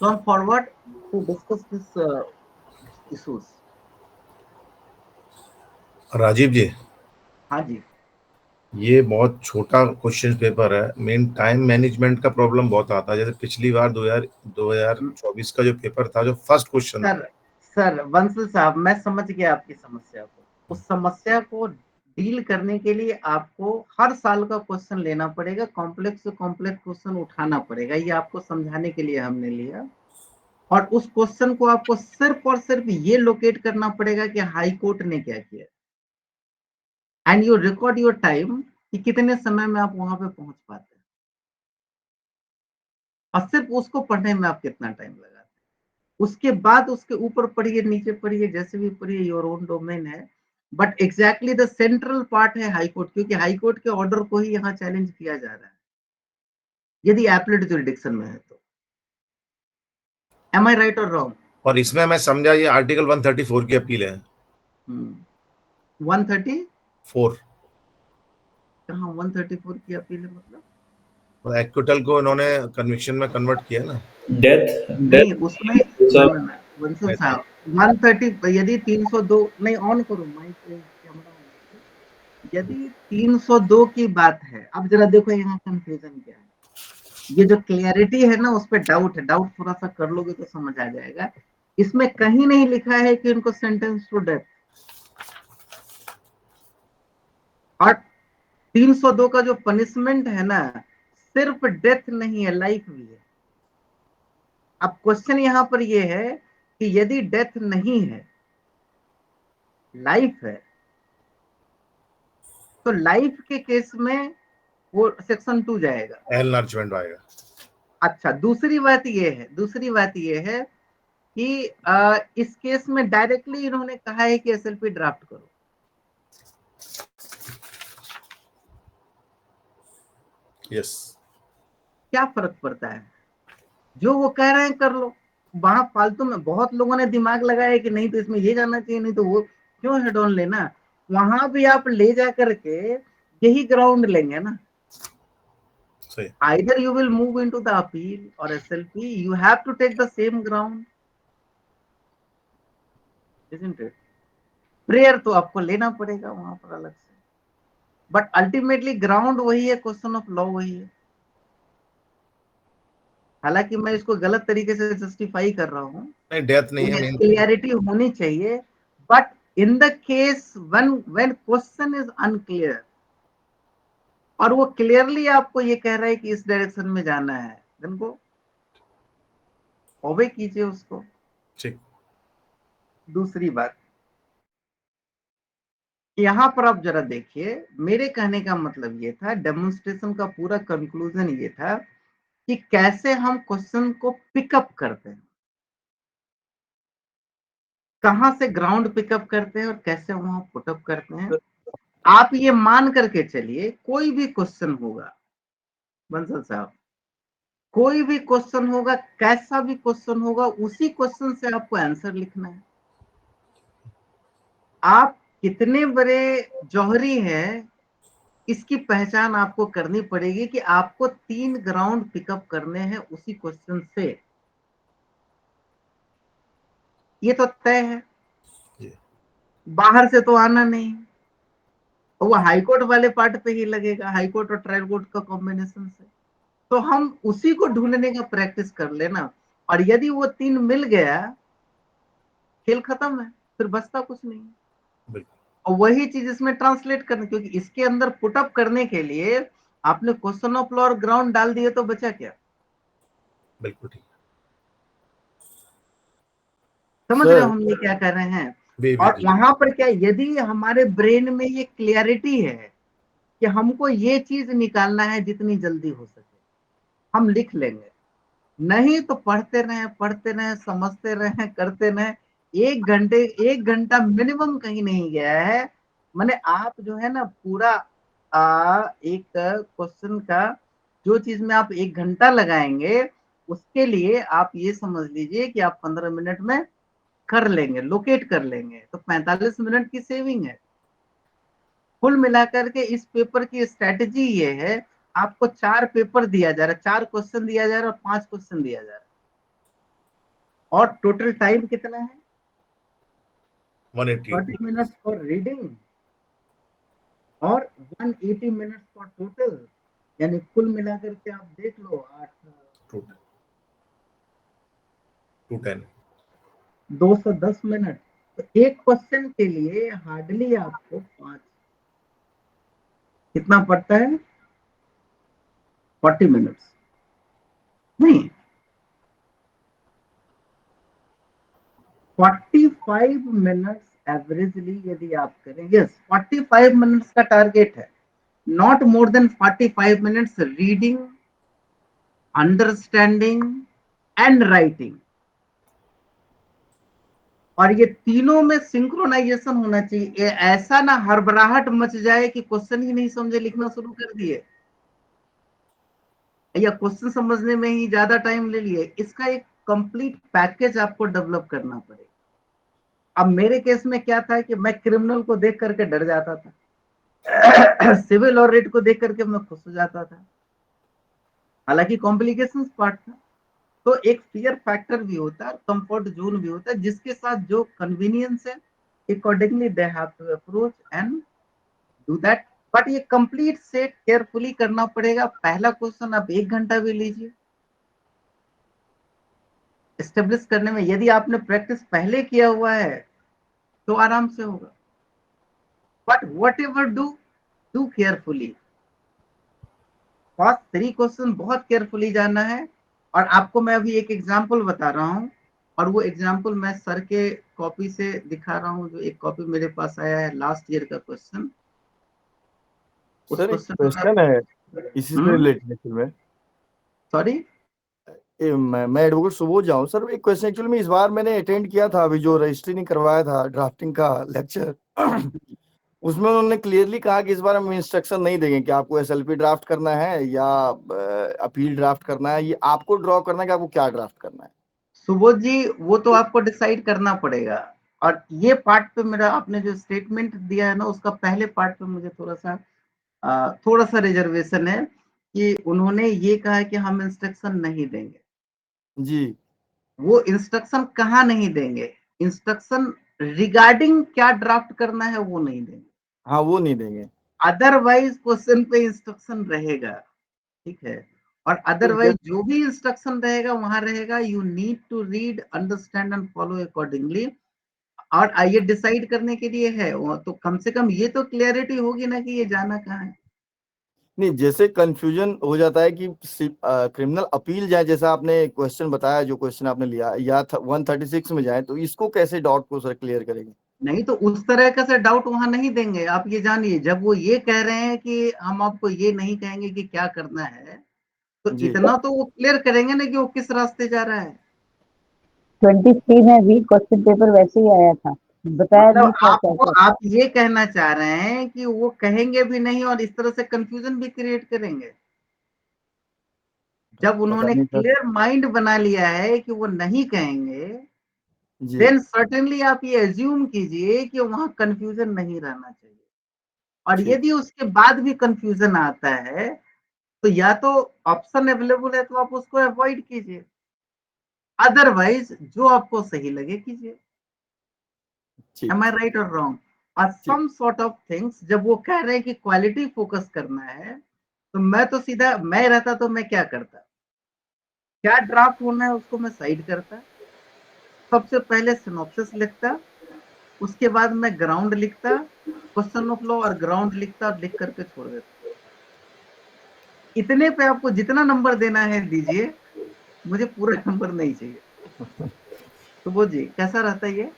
come forward to discuss this issues. Rajiv ji, हाँ जी. ये बहुत छोटा क्वेश्चन पेपर है. मेन टाइम मैनेजमेंट का प्रॉब्लम बहुत आता है. जैसे पिछली बार 2024 का जो पेपर था, जो फर्स्ट क्वेश्चन था. सर बंसल साहब, मैं समझ गया आपकी समस्या को. उस समस्या को डील करने के लिए आपको हर साल का क्वेश्चन लेना पड़ेगा, कॉम्प्लेक्स से कॉम्प्लेक्स क्वेश्चन उठाना पड़ेगा. ये आपको समझाने के लिए हमने लिया. और उस क्वेश्चन को आपको सिर्फ और सिर्फ ये लोकेट करना पड़ेगा कि हाई कोर्ट ने क्या किया. And you record your time कि कितने समय में आप वहां पे पहुंच पाते हैं, और सिर्फ उसको पढ़ने में आप कितना टाइम लगाते हैं. उसके बाद उसके ऊपर पढ़िए, नीचे पढ़िए, जैसे भी पढ़िए, योर ओन डोमेन है. But exactly the central part है हाई कोर्ट, क्योंकि हाई कोर्ट के ऑर्डर को ही यहाँ चैलेंज किया जा रहा है यदि एपलेट जुरिडिक्शन में है तो. एम आई राइट और रॉन्ग? और इसमें मैं समझा ये आर्टिकल 134 की अपील है. 134 कहाँ 134 की अपील है? मतलब एक्विटल को इन्होंने कन्विक्शन में कन्वर्ट किया ना. नहीं, उसमें वंशल साहब 130 यदि 302 नहीं, ऑन करो माइक कैमरा. यदि 302 की बात है, अब जरा देखो यहाँ कंफ्यूजन क्या है. ये जो क्लियरिटी है ना, उस पर डाउट है. डाउट थोड़ा सा कर लोगे तो समझ आ जाएगा. इसमें कहीं नहीं लिखा है कि उनको सेंटेंस टू डेथ. और 302 का जो पनिशमेंट है ना, सिर्फ डेथ नहीं है, लाइफ भी है. अब क्वेश्चन यहां पर ये है कि यदि डेथ नहीं है, लाइफ है, तो लाइफ के केस में वो सेक्शन 2 जाएगा, एनलार्जमेंट आएगा. अच्छा, दूसरी बात ये है कि इस केस में डायरेक्टली इन्होंने कहा है कि एसएलपी ड्राफ्ट करो. यस. क्या फर्क पड़ता है, जो वो कह रहे हैं कर लो। वहां फालतू में बहुत लोगों ने दिमाग लगाया कि नहीं तो इसमें ये जाना चाहिए, नहीं तो वो, क्यों हेड ऑन लेना, वहां भी आप ले जा करके यही ग्राउंड लेंगे ना। सही। Either you will move into the appeal or SLP, you have to take the same ground, isn't it? Prayer तो आपको लेना पड़ेगा वहां पर अलग से, बट अल्टीमेटली ग्राउंड वही है, क्वेश्चन ऑफ लॉ वही है। हालांकि मैं इसको गलत तरीके से जस्टिफाई कर रहा हूँ, नहीं, डेथ नहीं है मेन। क्लियरिटी होनी चाहिए, but in the case when question is unclear और वो क्लियरली आपको ये कह रहा है कि इस डायरेक्शन में जाना है, देन को ओबे कीजिए उसको। ठीक। दूसरी बात, यहाँ पर आप जरा देखिए, मेरे कहने का मतलब ये था, डेमोन्स्ट्रेशन का पूरा कंक्लूजन ये था कि कैसे हम क्वेश्चन को पिकअप करते हैं, कहां से ग्राउंड पिकअप करते हैं और कैसे वहां पुटअप करते हैं। आप ये मान करके चलिए, कोई भी क्वेश्चन होगा बंसल साहब, कोई भी क्वेश्चन होगा, कैसा भी क्वेश्चन होगा, उसी क्वेश्चन से आपको आंसर लिखना है। आप कितने बड़े जौहरी हैं, इसकी पहचान आपको करनी पड़ेगी कि आपको 3 ग्राउंड पिकअप करने हैं उसी क्वेश्चन से, ये तो तय है, बाहर से तो आना नहीं। वो हाईकोर्ट वाले पार्ट पे ही लगेगा, हाईकोर्ट और ट्रायल कोर्ट का कॉम्बिनेशन से, तो हम उसी को ढूंढने का प्रैक्टिस कर लेना। और यदि वो 3 मिल गया, खेल खत्म है, फिर बचता कुछ नहीं। और वही चीज इसमें ट्रांसलेट करना, क्योंकि इसके अंदर पुटअप करने के लिए आपने क्वेश्चन ऑफ लॉ और ग्राउंड डाल दिए, तो बचा क्या? बिल्कुल ठीक। समझ रहे हो हम ये क्या कर रहे हैं? और वहां पर क्या, यदि हमारे ब्रेन में ये क्लियरिटी है कि हमको ये चीज निकालना है जितनी जल्दी हो सके, हम लिख लेंगे। नहीं तो पढ़ते रहे, समझते रहे, करते रहे। 1 घंटा मिनिमम कहीं नहीं गया है। माने आप जो है ना पूरा एक क्वेश्चन का जो चीज में आप 1 घंटा लगाएंगे, उसके लिए आप ये समझ लीजिए कि आप 15 मिनट में कर लेंगे, लोकेट कर लेंगे, तो 45 मिनट की सेविंग है। कुल मिलाकर के इस पेपर की स्ट्रेटजी ये है, आपको 4 पेपर दिया जा रहा है, 4 क्वेश्चन दिया जा रहा है और 5 क्वेश्चन दिया जा रहा है, और टोटल टाइम कितना है? 180 40 मिनट्स फॉर रीडिंग और 180 मिनट्स फॉर टोटल, यानी कुल मिलाकर के आप देख लो 8 210 मिनट। तो एक क्वेश्चन के लिए हार्डली आपको 5 कितना पड़ता है? 40 मिनट्स नहीं, 45 मिनट्स एवरेजली यदि आप करें, यस 45 मिनट्स का टारगेट है, not more than 45 minutes reading, understanding and writing. और ये तीनों में सिंक्रोनाइजेशन होना चाहिए, ऐसा ना हड़बड़ाहट मच जाए कि क्वेश्चन ही नहीं समझे, लिखना शुरू कर दिए, या क्वेश्चन समझने में ही ज्यादा टाइम ले लिए। इसका एक कंप्लीट पैकेज आपको डेवलप करना पड़ेगा। अब मेरे केस में क्या था कि मैं क्रिमिनल को देख करके डर जाता था, सिविल और रेट को देख करके मैं खुश हो जाता था, हालांकि कॉम्प्लिकेशंस पार्ट था। तो एक फियर फैक्टर भी होता है, कंफर्ट जोन भी होता है, जिसके साथ जो कन्वीनियंस है accordingly they have to approach and do that. But ये कंप्लीट सेट केयरफुली करना पड़ेगा। पहला क्वेश्चन आप 1 घंटा भी लीजिए एस्टेब्लिश करने में, यदि आपने प्रैक्टिस पहले किया हुआ है तो आराम से होगा। But what ever do carefully. First 3 question बहुत केयरफुली जाना है। और आपको मैं अभी एक एग्जांपल बता रहा हूं, और वो एग्जांपल मैं सर के कॉपी से दिखा रहा हूं, जो एक कॉपी मेरे पास आया है लास्ट ईयर का क्वेश्चन। सर एक क्वेश्चन है इसी से रिलेटेड में। सॉरी, मैं एडवोकेट सुबोध जाऊं सर। एक क्वेश्चन एक्चुअली में इस बार मैंने अटेंड किया था, अभी जो रजिस्ट्री नहीं करवाया था ड्राफ्टिंग का लेक्चर, उसमें उन्होंने क्लियरली कहा कि इस बार हम इंस्ट्रक्शन नहीं देंगे कि आपको एसएलपी ड्राफ्ट करना है या अपील ड्राफ्ट करना है, ये आपको ड्रॉ करना है कि आपको क्या ड्राफ्ट करना है। सुबोध जी वो तो आपको डिसाइड करना पड़ेगा। और ये पार्ट पे मेरा आपने जो स्टेटमेंट दिया है ना, उसका पहले पार्ट पे मुझे थोड़ा सा रिजर्वेशन है कि उन्होंने ये कहा कि हम इंस्ट्रक्शन नहीं देंगे। जी वो इंस्ट्रक्शन कहाँ नहीं देंगे, इंस्ट्रक्शन रिगार्डिंग क्या ड्राफ्ट करना है वो नहीं देंगे। हाँ, वो नहीं देंगे। अदरवाइज क्वेश्चन पे इंस्ट्रक्शन रहेगा, ठीक है। और अदरवाइज जो भी इंस्ट्रक्शन रहेगा वहां रहेगा you need to read understand and follow accordingly. और ये डिसाइड करने के लिए है तो कम से कम ये तो क्लियरिटी होगी ना कि ये जाना कहाँ है। नहीं, जैसे कंफ्यूजन हो जाता है कि क्रिमिनल अपील जाए, जैसा आपने क्वेश्चन बताया, जो क्वेश्चन आपने लिया, या 136 में जाए, तो इसको कैसे डाउट को सर क्लियर करेंगे। नहीं तो उस तरह का से डाउट वहां नहीं देंगे। आप ये जानिए, जब वो ये कह रहे हैं कि हम आपको ये नहीं कहेंगे कि क्या करना है, तो जी इतना तो वो क्लियर करेंगे ना कि वो किस रास्ते जा रहा है। 23 में भी क्वेश्चन पेपर वैसे ही आया था, बताया नहीं था कैसे। आप ये कहना चाह रहे हैं कि वो कहेंगे भी नहीं और इस तरह से कंफ्यूजन भी क्रिएट करेंगे। जब उन्होंने क्लियर माइंड बना लिया है कि वो नहीं कहेंगे, देन सर्टेनली आप ये एज्यूम कीजिए कि वहां कंफ्यूजन नहीं रहना चाहिए। और यदि उसके बाद भी कंफ्यूजन आता है तो या तो ऑप्शन अवेलेबल है तो आप उसको अवॉइड कीजिए, अदरवाइज जो आपको सही लगे कीजिए। Am I right or wrong? और some sort of things जब वो कह रहे हैं कि क्वालिटी फोकस करना है, तो मैं तो सीधा, मैं रहता तो मैं क्या करता, क्या ड्राफ्ट होना है उसको मैं साइड करता, सबसे पहले सिनॉप्सिस लिखता, उसके बाद मैं ग्राउंड लिखता, क्वेश्चन ऑफ लॉ और ग्राउंड लिखता और लिख करके छोड़ देता। इतने पे आपको जितना नंबर देना है दीजिए, मुझे पूरा नंबर नहीं चाहिए। तो वो जी कैसा रहता है ये?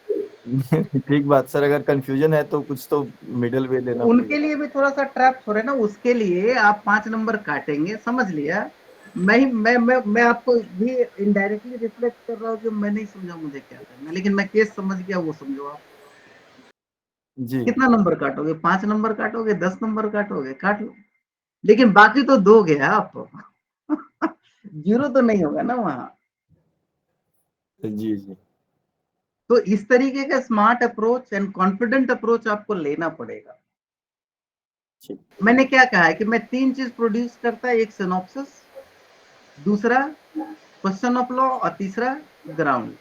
ठीक बात सर, अगर कंफ्यूजन है तो कुछ तो मिडिल वे लेना उनके पड़ेगा। लिए भी थोड़ा सा ट्रैप हो रहे ना, उसके लिए आप 5 नंबर काटेंगे, समझ लिया। मैं आपको भी इनडायरेक्टली रिफ्लेक्ट कर रहा हूँ कि मैं नहीं समझा मुझे क्या करना है, लेकिन मैं केस समझ गया, वो समझो आप। जी कितना नंबर काटोगे? 5 नंबर काटोगे, 10 नंबर काटोगे, काट लो, लेकिन बाकी तो दोगे आप। जीरो तो नहीं होगा ना वहां। जी जी तो इस तरीके का smart approach and confident approach आपको लेना पड़ेगा। ठीक। मैंने क्या कहा है कि मैं 3 चीज प्रोड्यूस करता है, एक सिनॉप्सिस, दूसरा क्वेश्चन ऑफ लॉ और तीसरा ग्राउंड।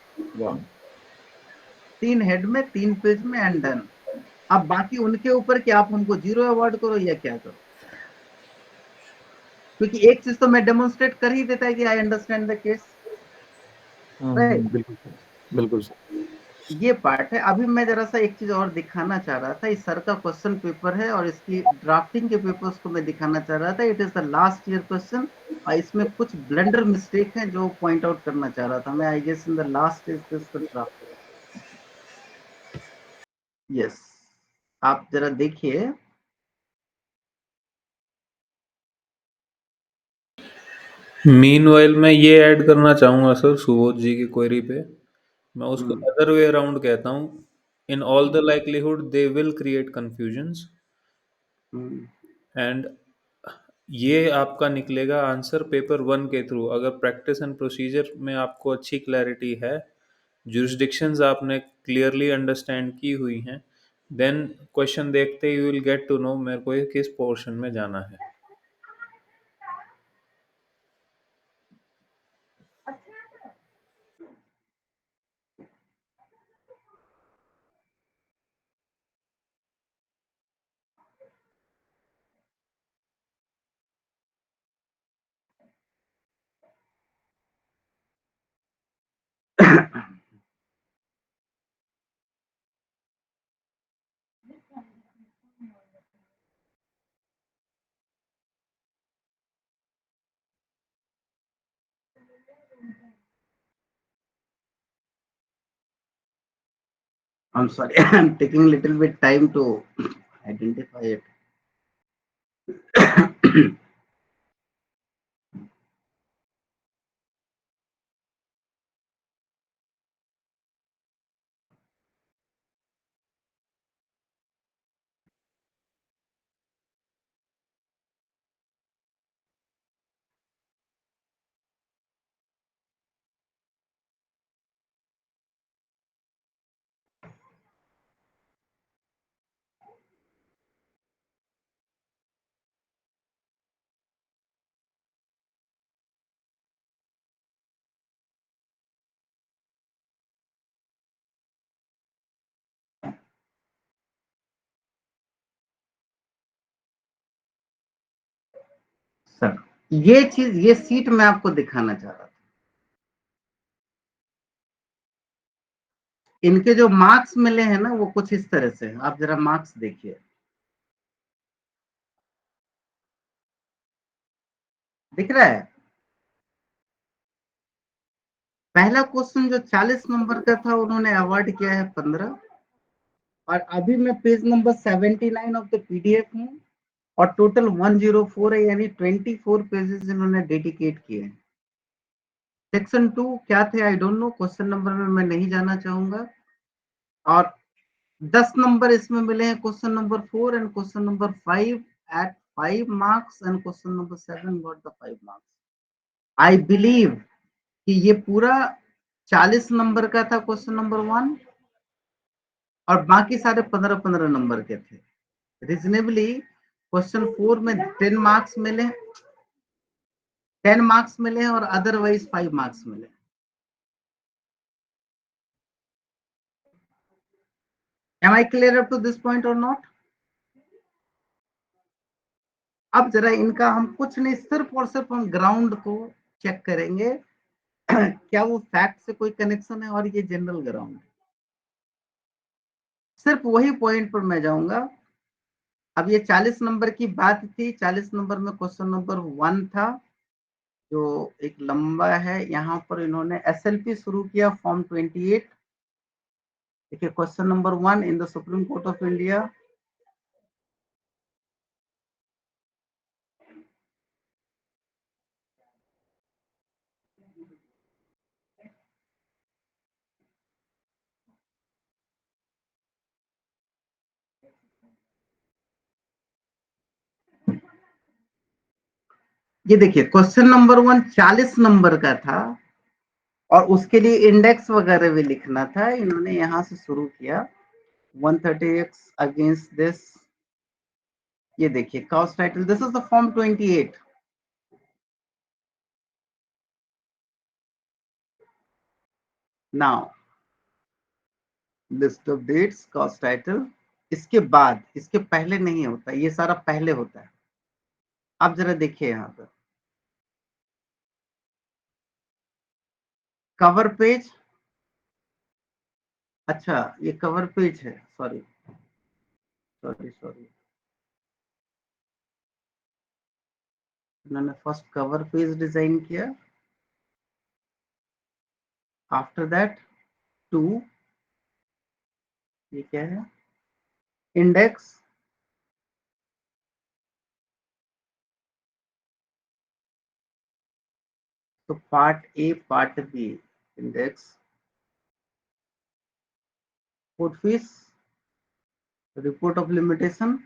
3 हेड में, 3 पेज में एंड डन। अब बाकी उनके ऊपर कि आप हमको 0 अवार्ड करो या क्या करो, क्योंकि एक चीज तो मैं डेमोन्स्ट्रेट कर ही देता है कि I understand the case, right. बिल्कुल बिल्कुल सर। ये पार्ट है। अभी मैं जरा सा एक चीज और दिखाना चाह रहा था, इस सर का क्वेश्चन पेपर है और इसकी ड्राफ्टिंग के पेपर्स को मैं दिखाना चाह रहा था। It is the last year question और इसमें कुछ ब्लंडर मिस्टेक है जो पॉइंट आउट करना चाह रहा था मैं। I guess in the last is this the draft. Yes, आप जरा देखिए। मीनवाइल मैं ये ऐड करना चाहूँगा सर सुबोध जी की क्वेरी पे। मैं उसको अदर वे अराउंड कहता हूँ। In all the likelihood they will create confusions and ये आपका निकलेगा आंसर पेपर 1 के थ्रू। अगर प्रैक्टिस एंड प्रोसीजर में आपको अच्छी क्लैरिटी है, जुरिस्डिक्शंस आपने क्लियरली अंडरस्टैंड की हुई हैं, देन क्वेश्चन देखते ही you will get to know मेरे को ये किस पोर्शन में जाना है। I'm sorry, I'm taking a little bit time to identify it. ये चीज, ये सीट मैं आपको दिखाना चाह रहा था। इनके जो मार्क्स मिले हैं ना वो कुछ इस तरह से, आप जरा मार्क्स देखिए, दिख रहा है। पहला क्वेश्चन जो 40 नंबर का था उन्होंने अवार्ड किया है 15, और अभी मैं page number 79 of the PDF हूँ, और टोटल 104 है, यानी 24 पेजेस इन्होंने डेडिकेट किए हैं। सेक्शन 2 क्या थे I don't know, question number में मैं नहीं जाना चाहूंगा। और 10 नंबर इसमें मिले हैं question number 4 and question number 5 at 5 marks, and question number 7 got the 5 marks. I believe कि ये पूरा 40 नंबर का था क्वेश्चन नंबर 1, और बाकी सारे 15-15 नंबर के थे। रीजनेबली क्वेश्चन 4 में 10 मार्क्स मिले, 10 मार्क्स मिले और अदरवाइज 5 मार्क्स मिले। Am I clear up to this point or not? अब जरा इनका हम कुछ नहीं, सिर्फ और सिर्फ हम ग्राउंड को चेक करेंगे क्या वो फैक्ट से कोई कनेक्शन है, और ये जनरल ग्राउंड है। सिर्फ वही पॉइंट पर मैं जाऊंगा। अब ये 40 नंबर की बात थी, 40 नंबर में क्वेश्चन नंबर 1 था जो एक लंबा है। यहाँ पर इन्होंने एसएलपी शुरू किया फॉर्म 28। देखिए question number 1 in the Supreme Court of India, ये देखिए क्वेश्चन नंबर 1 40 नंबर का था, और उसके लिए इंडेक्स वगैरह भी लिखना था। इन्होंने यहां से शुरू किया 130x अगेंस्ट दिस। ये देखिए cause title, this is the form 28। Now list of dates, cause title, इसके बाद, इसके पहले नहीं होता, ये सारा पहले होता है। आप जरा देखिए यहाँ पर कवर पेज, अच्छा ये कवर पेज है, सॉरी सॉरी सॉरी, इन्होंने फर्स्ट कवर पेज डिजाइन किया, आफ्टर दैट 2, ये क्या है, इंडेक्स, तो part A part B, index, court fees, report of limitation,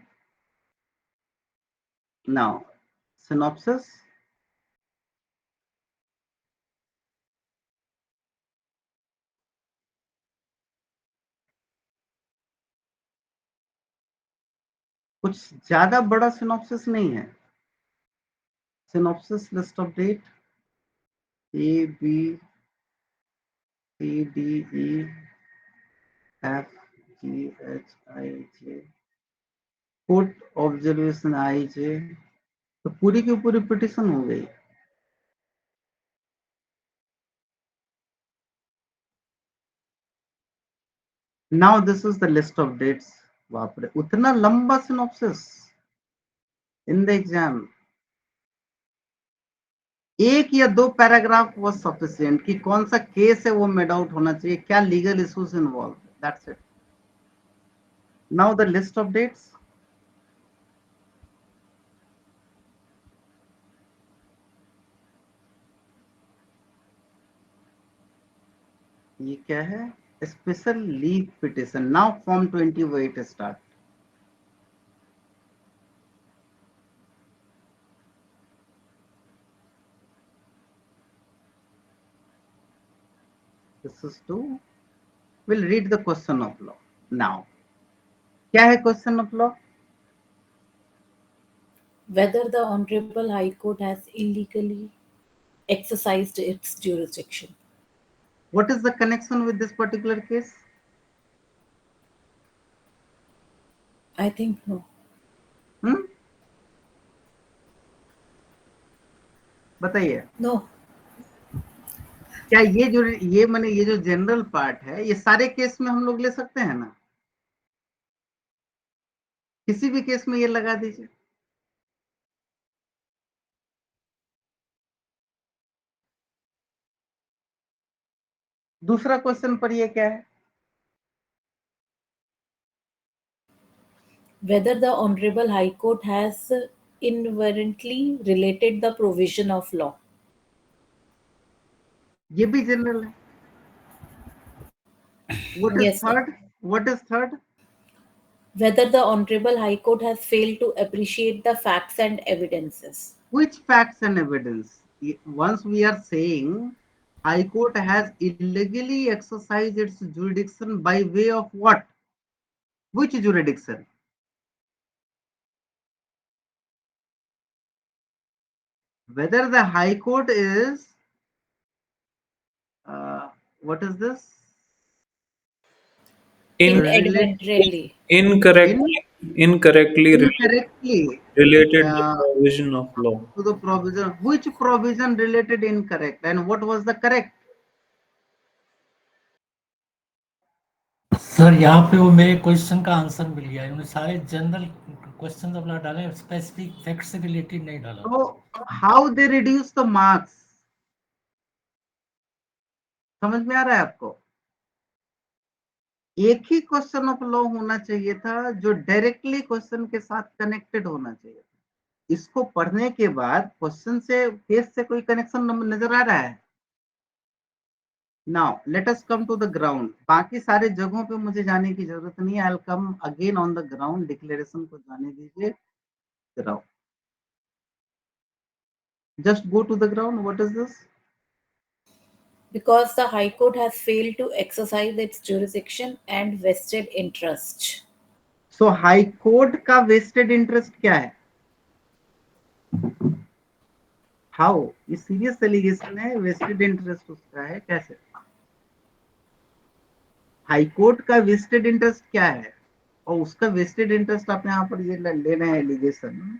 now synopsis, कुछ ज्यादा बड़ा सिनॉप्सिस नहीं है। Synopsis list of date A B C D E F G H I J, court observation I J, तो पूरी की पूरी petition हो गई। Now this is the list of dates. बाप रे, उतना लंबा सिनॉप्सिस इन द एग्जाम। एक या दो पैराग्राफ वाज सफिशिएंट कि कौन सा केस है वो मेड आउट होना चाहिए, क्या legal issues involve, that's it. Now the list of dates, ये क्या है, special leave petition. Now form 28 start. This is to, we'll read the question of law now. क्या है question of law? Whether the Honorable High Court has illegally exercised its jurisdiction. What is the connection with this particular case? I think no. Hmm? बताइए No. क्या ये जो general part है ये सारे case में हम लोग ले सकते हैं ना? किसी भी केस में ये लगा दीजिए। दूसरा क्वेश्चन पर ये क्या है? Whether the Honorable High Court has inherently related the provision of law. ये भी जनरल है। What is Yes, sir. third? What is third? Whether the Honorable High Court has failed to appreciate the facts and evidences. Which facts and evidence? Once we are saying High Court has illegally exercised its jurisdiction by way of what? Which jurisdiction? Whether the High Court is what is this? Inadvertently. Incorrectly Incorrectly related the provision of law. to the provision. Which provision related incorrect? And what was the correct? Sir यहाँ पे वो मेरे question का answer मिल गया, इन्होंने सारे general question अपना डाले, स्पेसिफिक फैक्ट से रिलेटेड नहीं डाला। So how they reduce the marks? समझ में आ रहा है आपको? एक ही क्वेश्चन ऑफ लॉ होना चाहिए था जो डायरेक्टली क्वेश्चन के साथ कनेक्टेड होना चाहिए था। इसको पढ़ने के बाद क्वेश्चन से केस से कोई कनेक्शन नजर आ रहा है? Now let us come to the ground. बाकी सारे जगहों पे मुझे जाने की जरूरत नहीं है। I will come again on the ground. Declaration को जाने दीजिए। Ground, just go to the ground. What is this? Because the High Court has failed to exercise its jurisdiction and vested interest. So high court का vested interest क्या है? How? ये serious allegation है। Vested interest उसका है कैसे? High court का vested interest क्या है? और उसका वेस्टेड इंटरेस्ट आप यहाँ पर ये ले रहे हैं allegation,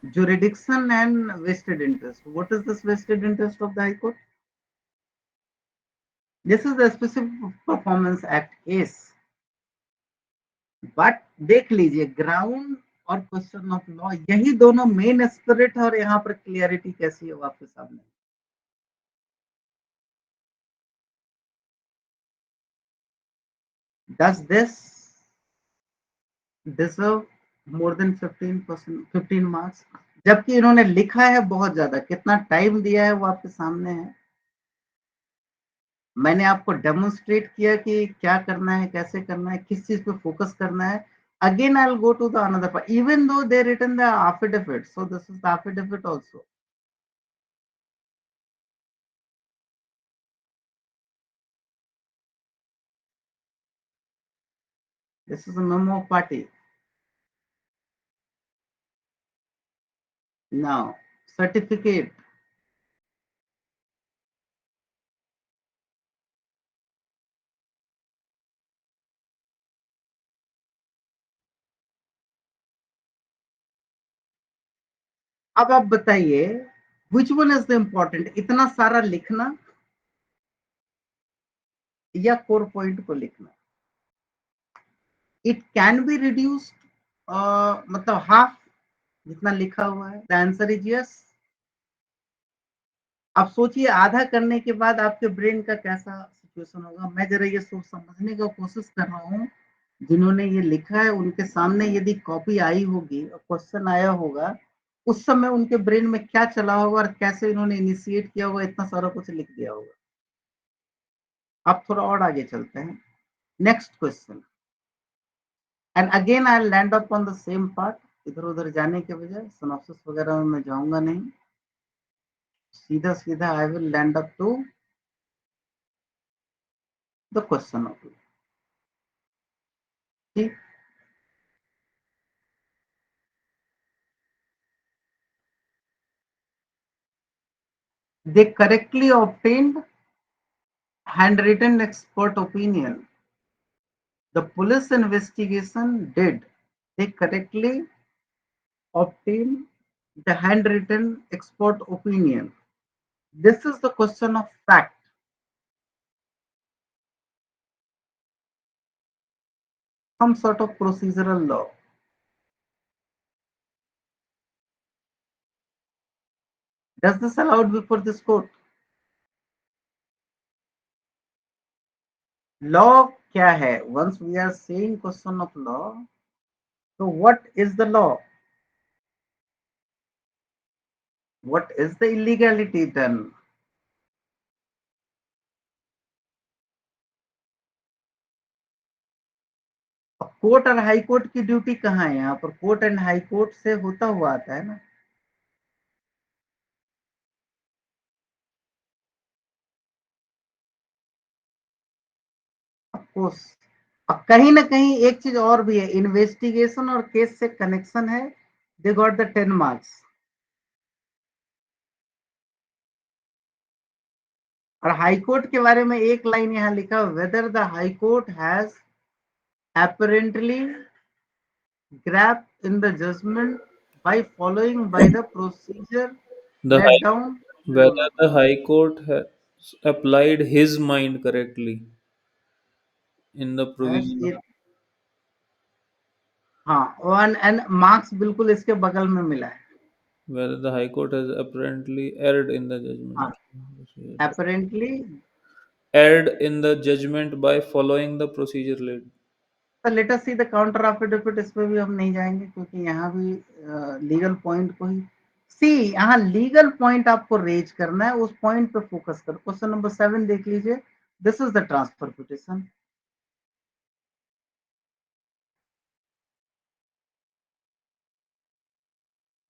jurisdiction and vested interest. What is this vested interest of the High Court? This is the specific performance act case. But देख लीजिए ग्राउंड और क्वेश्चन ऑफ लॉ, यही दोनों मेन स्पिरिट है। और यहाँ पर क्लियरिटी कैसी है वो आपके सामने। Does this deserve more than 15 marks? जबकि इन्होंने लिखा है बहुत ज्यादा। कितना टाइम दिया है वो आपके सामने है। मैंने आपको डेमोन्स्ट्रेट किया कि क्या करना है, कैसे करना है, किस चीज पे फोकस करना है। Again I will go to the another part. Even though they written the affidavit, so this is the affidavit also. This is a memo of party. Now certificate. अब आप बताइए which one is the important? इतना सारा लिखना या core point को लिखना? It can be reduced, मतलब हाफ जितना लिखा हुआ है। The answer is yes. अब सोचिए आधा करने के बाद आपके ब्रेन का कैसा सिचुएशन होगा। मैं जरा ये सोच समझने का कोशिश कर रहा हूँ। जिन्होंने ये लिखा है उनके सामने यदि कॉपी आई होगी और क्वेश्चन आया होगा, उस समय उनके ब्रेन में क्या चला होगा और कैसे इन्होंने इनिशिएट किया होगा, इतना सारा कुछ लिख दिया होगा। अब थोड़ा और आगे चलते हैं। Next question, and again I land up on the same part. इधर उधर जाने के बजाय सिनॉप्सिस वगैरह में मैं जाऊंगा नहीं, सीधा सीधा I will land up to the question of. ठीक, they correctly obtained handwritten expert opinion. The police investigation did. They correctly obtained the handwritten expert opinion. This is the question of fact. Some sort of procedural law. Does this allowed before this court? Law क्या है? Once we are saying question of law, so what is the law? What is the illegality then? Court और high court की duty कहाँ है? यहाँ पर court and high court से होता हुआ आता है ना। ऑफकोर्स अब कहीं ना कहीं एक चीज और भी है, इन्वेस्टिगेशन और केस से कनेक्शन है, दे गॉट द 10 मार्क्स। और हाई कोर्ट के बारे में एक लाइन यहाँ लिखा, whether the high court has apparently grasped in the judgment by following by the procedure The laid high, down whether the High Court has applied his mind correctly in the as provision. it, हाँ and marks बिल्कुल इसके बगल में मिला है, Whether the High Court has apparently erred in the judgment. apparently Erred in the judgment by following the procedure laid. तो let us see the counter affidavit. इस पे भी हम नहीं जाएंगे क्योंकि यहाँ भी लीगल पॉइंट को ही सी, यहाँ लीगल पॉइंट आपको रेज करना है, उस पॉइंट पे फोकस करो। क्वेश्चन नंबर 7 देख लीजिए, this is the transfer petition.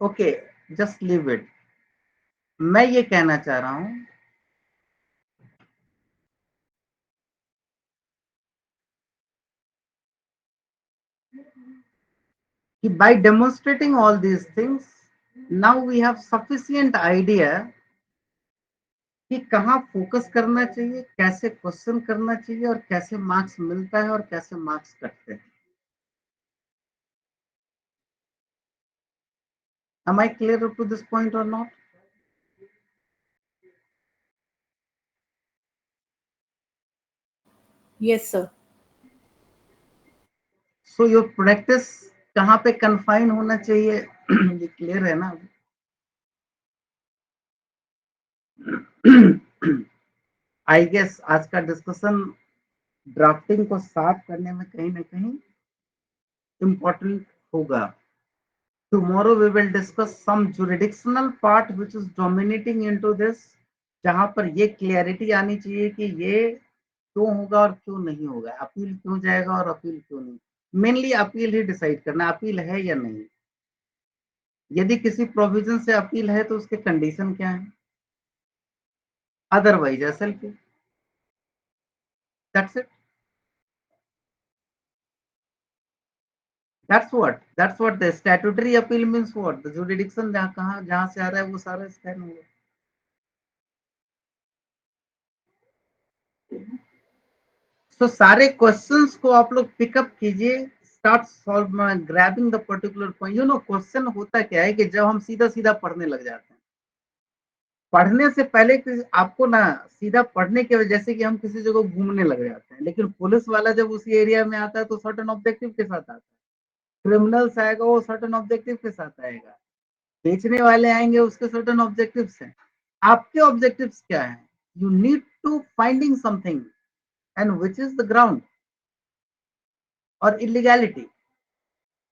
Okay, just leave it. मैं ये कहना चाह रहा हूं कि by demonstrating all these things, now we have sufficient idea कि कहाँ फोकस करना चाहिए, कैसे क्वेश्चन करना चाहिए और कैसे मार्क्स मिलता है और कैसे मार्क्स कटते हैं। Am I clear up to this point or not? Yes, sir. So your practice कहाँ पे confine होना चाहिए, ये क्लियर है ना? आई गेस आज का डिस्कशन ड्राफ्टिंग को साफ करने में कहीं ना कहीं इम्पोर्टेंट होगा। Tomorrow we will discuss some jurisdictional part which is dominating into this, जहां पर ये क्लियरिटी आनी चाहिए कि ये क्यों होगा और क्यों नहीं होगा, अपील क्यों जाएगा और अपील क्यों नहीं। मेनली अपील ही डिसाइड करना, अपील है या नहीं। यदि किसी प्रोविजन से अपील है तो उसके कंडीशन क्या है, otherwise SLP, that's it. That's what the statutory appeal means. What the jurisdiction जहां से आ रहा है वो सारा स्कैन होगा। So सारे क्वेश्चंस को आप लोग पिकअप कीजिए, start solve grabbing the particular point. You know question होता क्या है कि जब हम सीधा सीधा पढ़ने लग जाते हैं, पढ़ने से पहले आपको ना सीधा पढ़ने के वजह से कि हम किसी जगह घूमने लग जाते हैं, लेकिन पुलिस वाला जब उसी एरिया में आता है तो सर्टेन ऑब्जेक्टिव के साथ आता है, क्रिमिनल्स आएगा वो सर्टेन ऑब्जेक्टिव के साथ आएगा, बेचने वाले आएंगे उसके सर्टेन ऑब्जेक्टिव्स हैं। आपके ऑब्जेक्टिव्स क्या है? You need to finding something and which is the ground और इलीगैलिटी।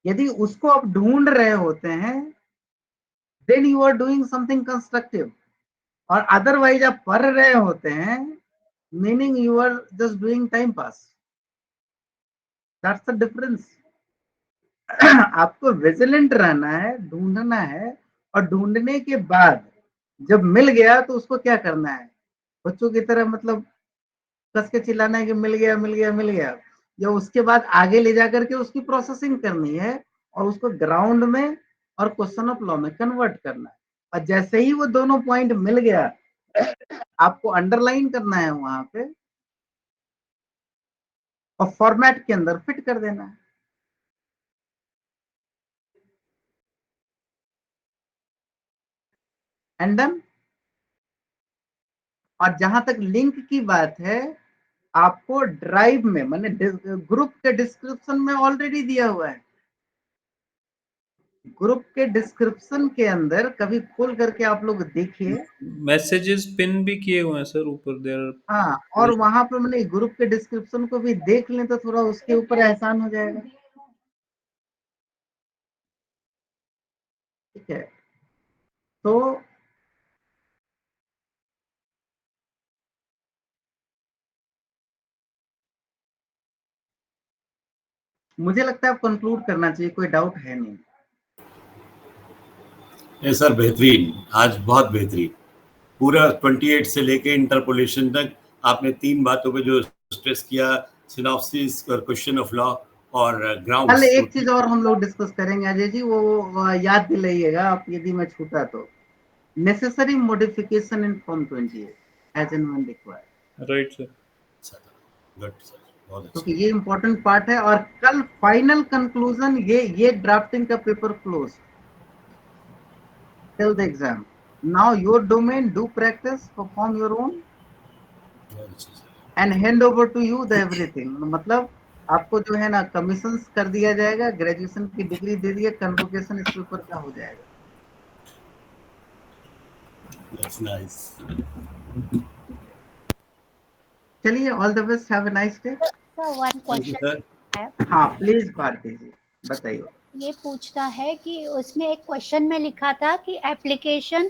यदि उसको आप ढूंढ रहे होते हैं then you are doing something constructive, और अदरवाइज आप पढ़ रहे होते हैं meaning you are just doing time pass. That's the difference. आपको विजिलेंट रहना है, ढूंढना है, और ढूंढने के बाद जब मिल गया तो उसको क्या करना है, बच्चों की तरह मतलब कस के चिल्लाना है कि मिल गया मिल गया मिल गया, या उसके बाद आगे ले जाकर के उसकी प्रोसेसिंग करनी है और उसको ग्राउंड में और क्वेश्चन ऑफ लॉ में कन्वर्ट करना है। और जैसे ही वो दोनों पॉइंट मिल गया आपको अंडरलाइन करना है वहां पे और फॉर्मेट के अंदर फिट कर देना है। एंड देन, और जहां तक लिंक की बात है, आपको ड्राइव में माने ग्रुप के डिस्क्रिप्शन में ऑलरेडी दिया हुआ है। ग्रुप के डिस्क्रिप्शन के अंदर कभी खोल करके आप लोग देखिए। मैसेजेस पिन भी किए हुए हैं सर ऊपर देर। हाँ, और वहां पर मैंने ग्रुप के डिस्क्रिप्शन को भी देख लें तो थोड़ा उसके ऊपर एहसान हो जाएगा। ठीक है, तो मुझे लगता है अब कंक्लूड करना चाहिए, कोई डाउट है नहीं। सर बेहतरीन, आज बहुत बेहतरीन, पूरा 28 से लेके इंटरपोलेशन तक आपने 3 बातों पे जो स्ट्रेस किया, सिनॉप्सिस और क्वेश्चन ऑफ लॉ और ग्राउंड्स। कल एक चीज और हम लोग डिस्कस करेंगे अजय जी, वो याद दिलाइएगा आप यदि मैं छूटा तो। Necessary modification in form 28 as and when required. Right sir. Good sir, बहुत क्योंकि अच्छा। ये इंपॉर्टेंट पार्ट है। और कल फाइनल कंक्लूजन, ये ड्राफ्टिंग का paper close till the exam. Now your domain, do practice, perform your own and hand over to you the everything. मतलब आपको जो है ना कमीशन कर दिया जाएगा, ग्रेजुएशन की डिग्री दे दिया, कन्वोकेशन इस पेपर का हो जाएगा। That's nice. चलिए, all the best, have a nice day. Sir one question है। हाँ प्लीज भारती जी बताइए। ये पूछता है कि उसमें एक क्वेश्चन में लिखा था कि application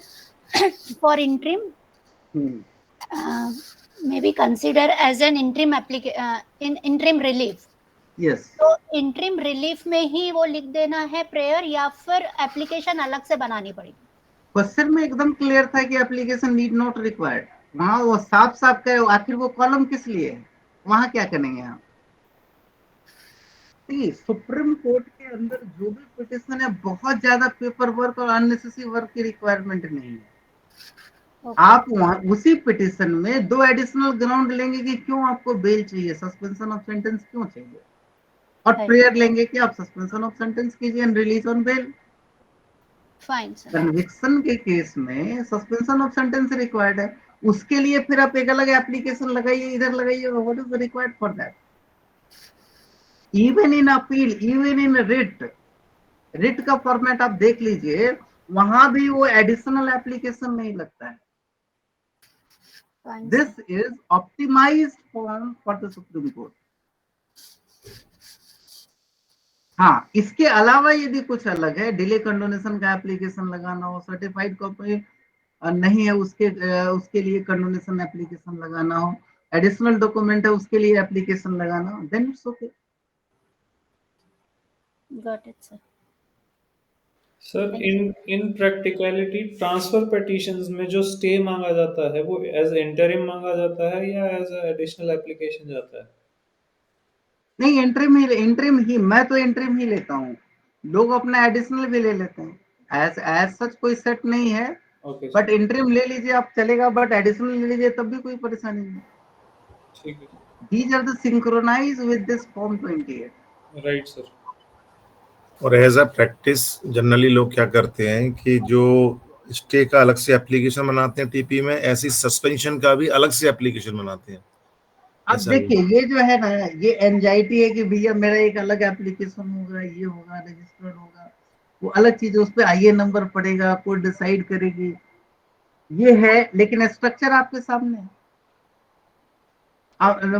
for interim may be considered as an interim relief। Yes, तो इंटरिम रिलीफ में ही वो लिख देना है प्रेयर, या फिर एप्लीकेशन अलग से बनानी पड़ेगी? क्वेश्चन में एकदम क्लियर था कि एप्लीकेशन नीड नॉट रिक्वायर्ड। वहां वो साफ साफ कहे, आखिर वो कॉलम किस लिए है, वहां क्या करेंगे आप? सुप्रीम कोर्ट के अंदर जो भी पिटिशन है, बहुत ज्यादा पेपर वर्क और अननेसेसरी वर्क की रिक्वायरमेंट नहीं है। आप वहां उसी पिटिशन में 2 एडिशनल ग्राउंड लेंगे कि क्यों आपको बेल चाहिए, सस्पेंशन ऑफ सेंटेंस क्यों चाहिए, और प्रेयर लेंगे कि आप सस्पेंशन ऑफ सेंटेंस कीजिए and release on bail. Fine sir. Conviction के केस में सस्पेंशन ऑफ सेंटेंस रिक्वायर्ड है, उसके लिए फिर आप एक अलग एप्लीकेशन लगाइए, इधर लगाइए। What is required for that? Even in appeal, even in writ का फॉर्मेट आप देख लीजिए, वहां भी वो एडिशनल एप्लीकेशन नहीं लगता है। This is optimised form for the Supreme Court. हाँ, इसके अलावा यदि कुछ अलग है, डिले कंडोनेशन का एप्लीकेशन लगाना हो, सर्टिफाइड कॉपी नहीं है उसके लिए कंडोनेशन एप्लीकेशन लगाना हो, एडिशनल डॉक्यूमेंट है उसके लिए एप्लीकेशन लगाना हो, then it's okay. Got it sir. Sir in practicality transfer petitions में जो स्टे मांगा जाता है वो एज इंटरिम मांगा जाता है या एज एडिशनल एप्लीकेशन जाता है? नहीं, इंटरिम ही, मैं तो इंटरिम ही लेता हूँ। लोग अपना एडिशनल भी ले लेते हैं। एज सच कोई सेट नहीं है, बट इंटरिम ले लीजिए आप, चलेगा, बट एडिशनल ले लीजिए तब भी कोई परेशानी नहीं। ठीक है, these are the synchronise with this form 28। Right sir. और एज अ प्रैक्टिस जनरली लोग क्या करते हैं कि जो स्टे का अलग से एप्लीकेशन बनाते हैं टीपी में, ऐसी सस्पेंशन का भी अलग से एप्लीकेशन बनाते हैं। अब देखिए, ये जो है ना, ये एंजाइटी है कि भैया मेरा एक अलग एप्लीकेशन होगा, ये होगा, रजिस्टर्ड होगा, वो अलग चीज, उस पर आईए नंबर पड़ेगा, कोई डिसाइड करेगी, ये है। लेकिन स्ट्रक्चर आपके सामने है।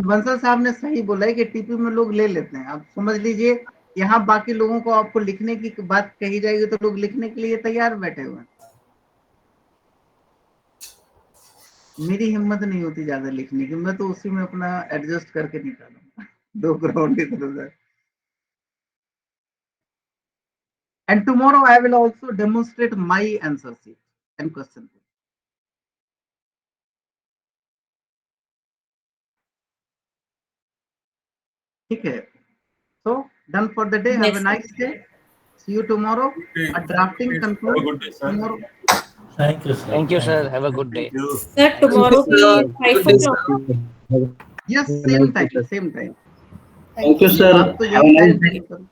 बंसल साहब ने सही बोला है कि टीपी में लोग ले लेते हैं। आप समझ लीजिए, यहाँ बाकी लोगों को आपको लिखने की बात कही जाएगी तो लोग लिखने के लिए तैयार बैठे हुए हैं। मेरी हिम्मत नहीं होती ज्यादा लिखने की, मैं तो उसी में अपना एडजस्ट करके निकालूंगा 2 ग्राउंड इधर उधर। And tomorrow I will also demonstrate my answer sheet and question. ठीक है, so done for the day. Have a nice day. See you tomorrow. A drafting concludes tomorrow. Thank you, sir. Thank you, sir. Have a good day. Sir, tomorrow we 5 o'clock. Yes, same time, same time. Thank you, sir. आप तो यही time करो।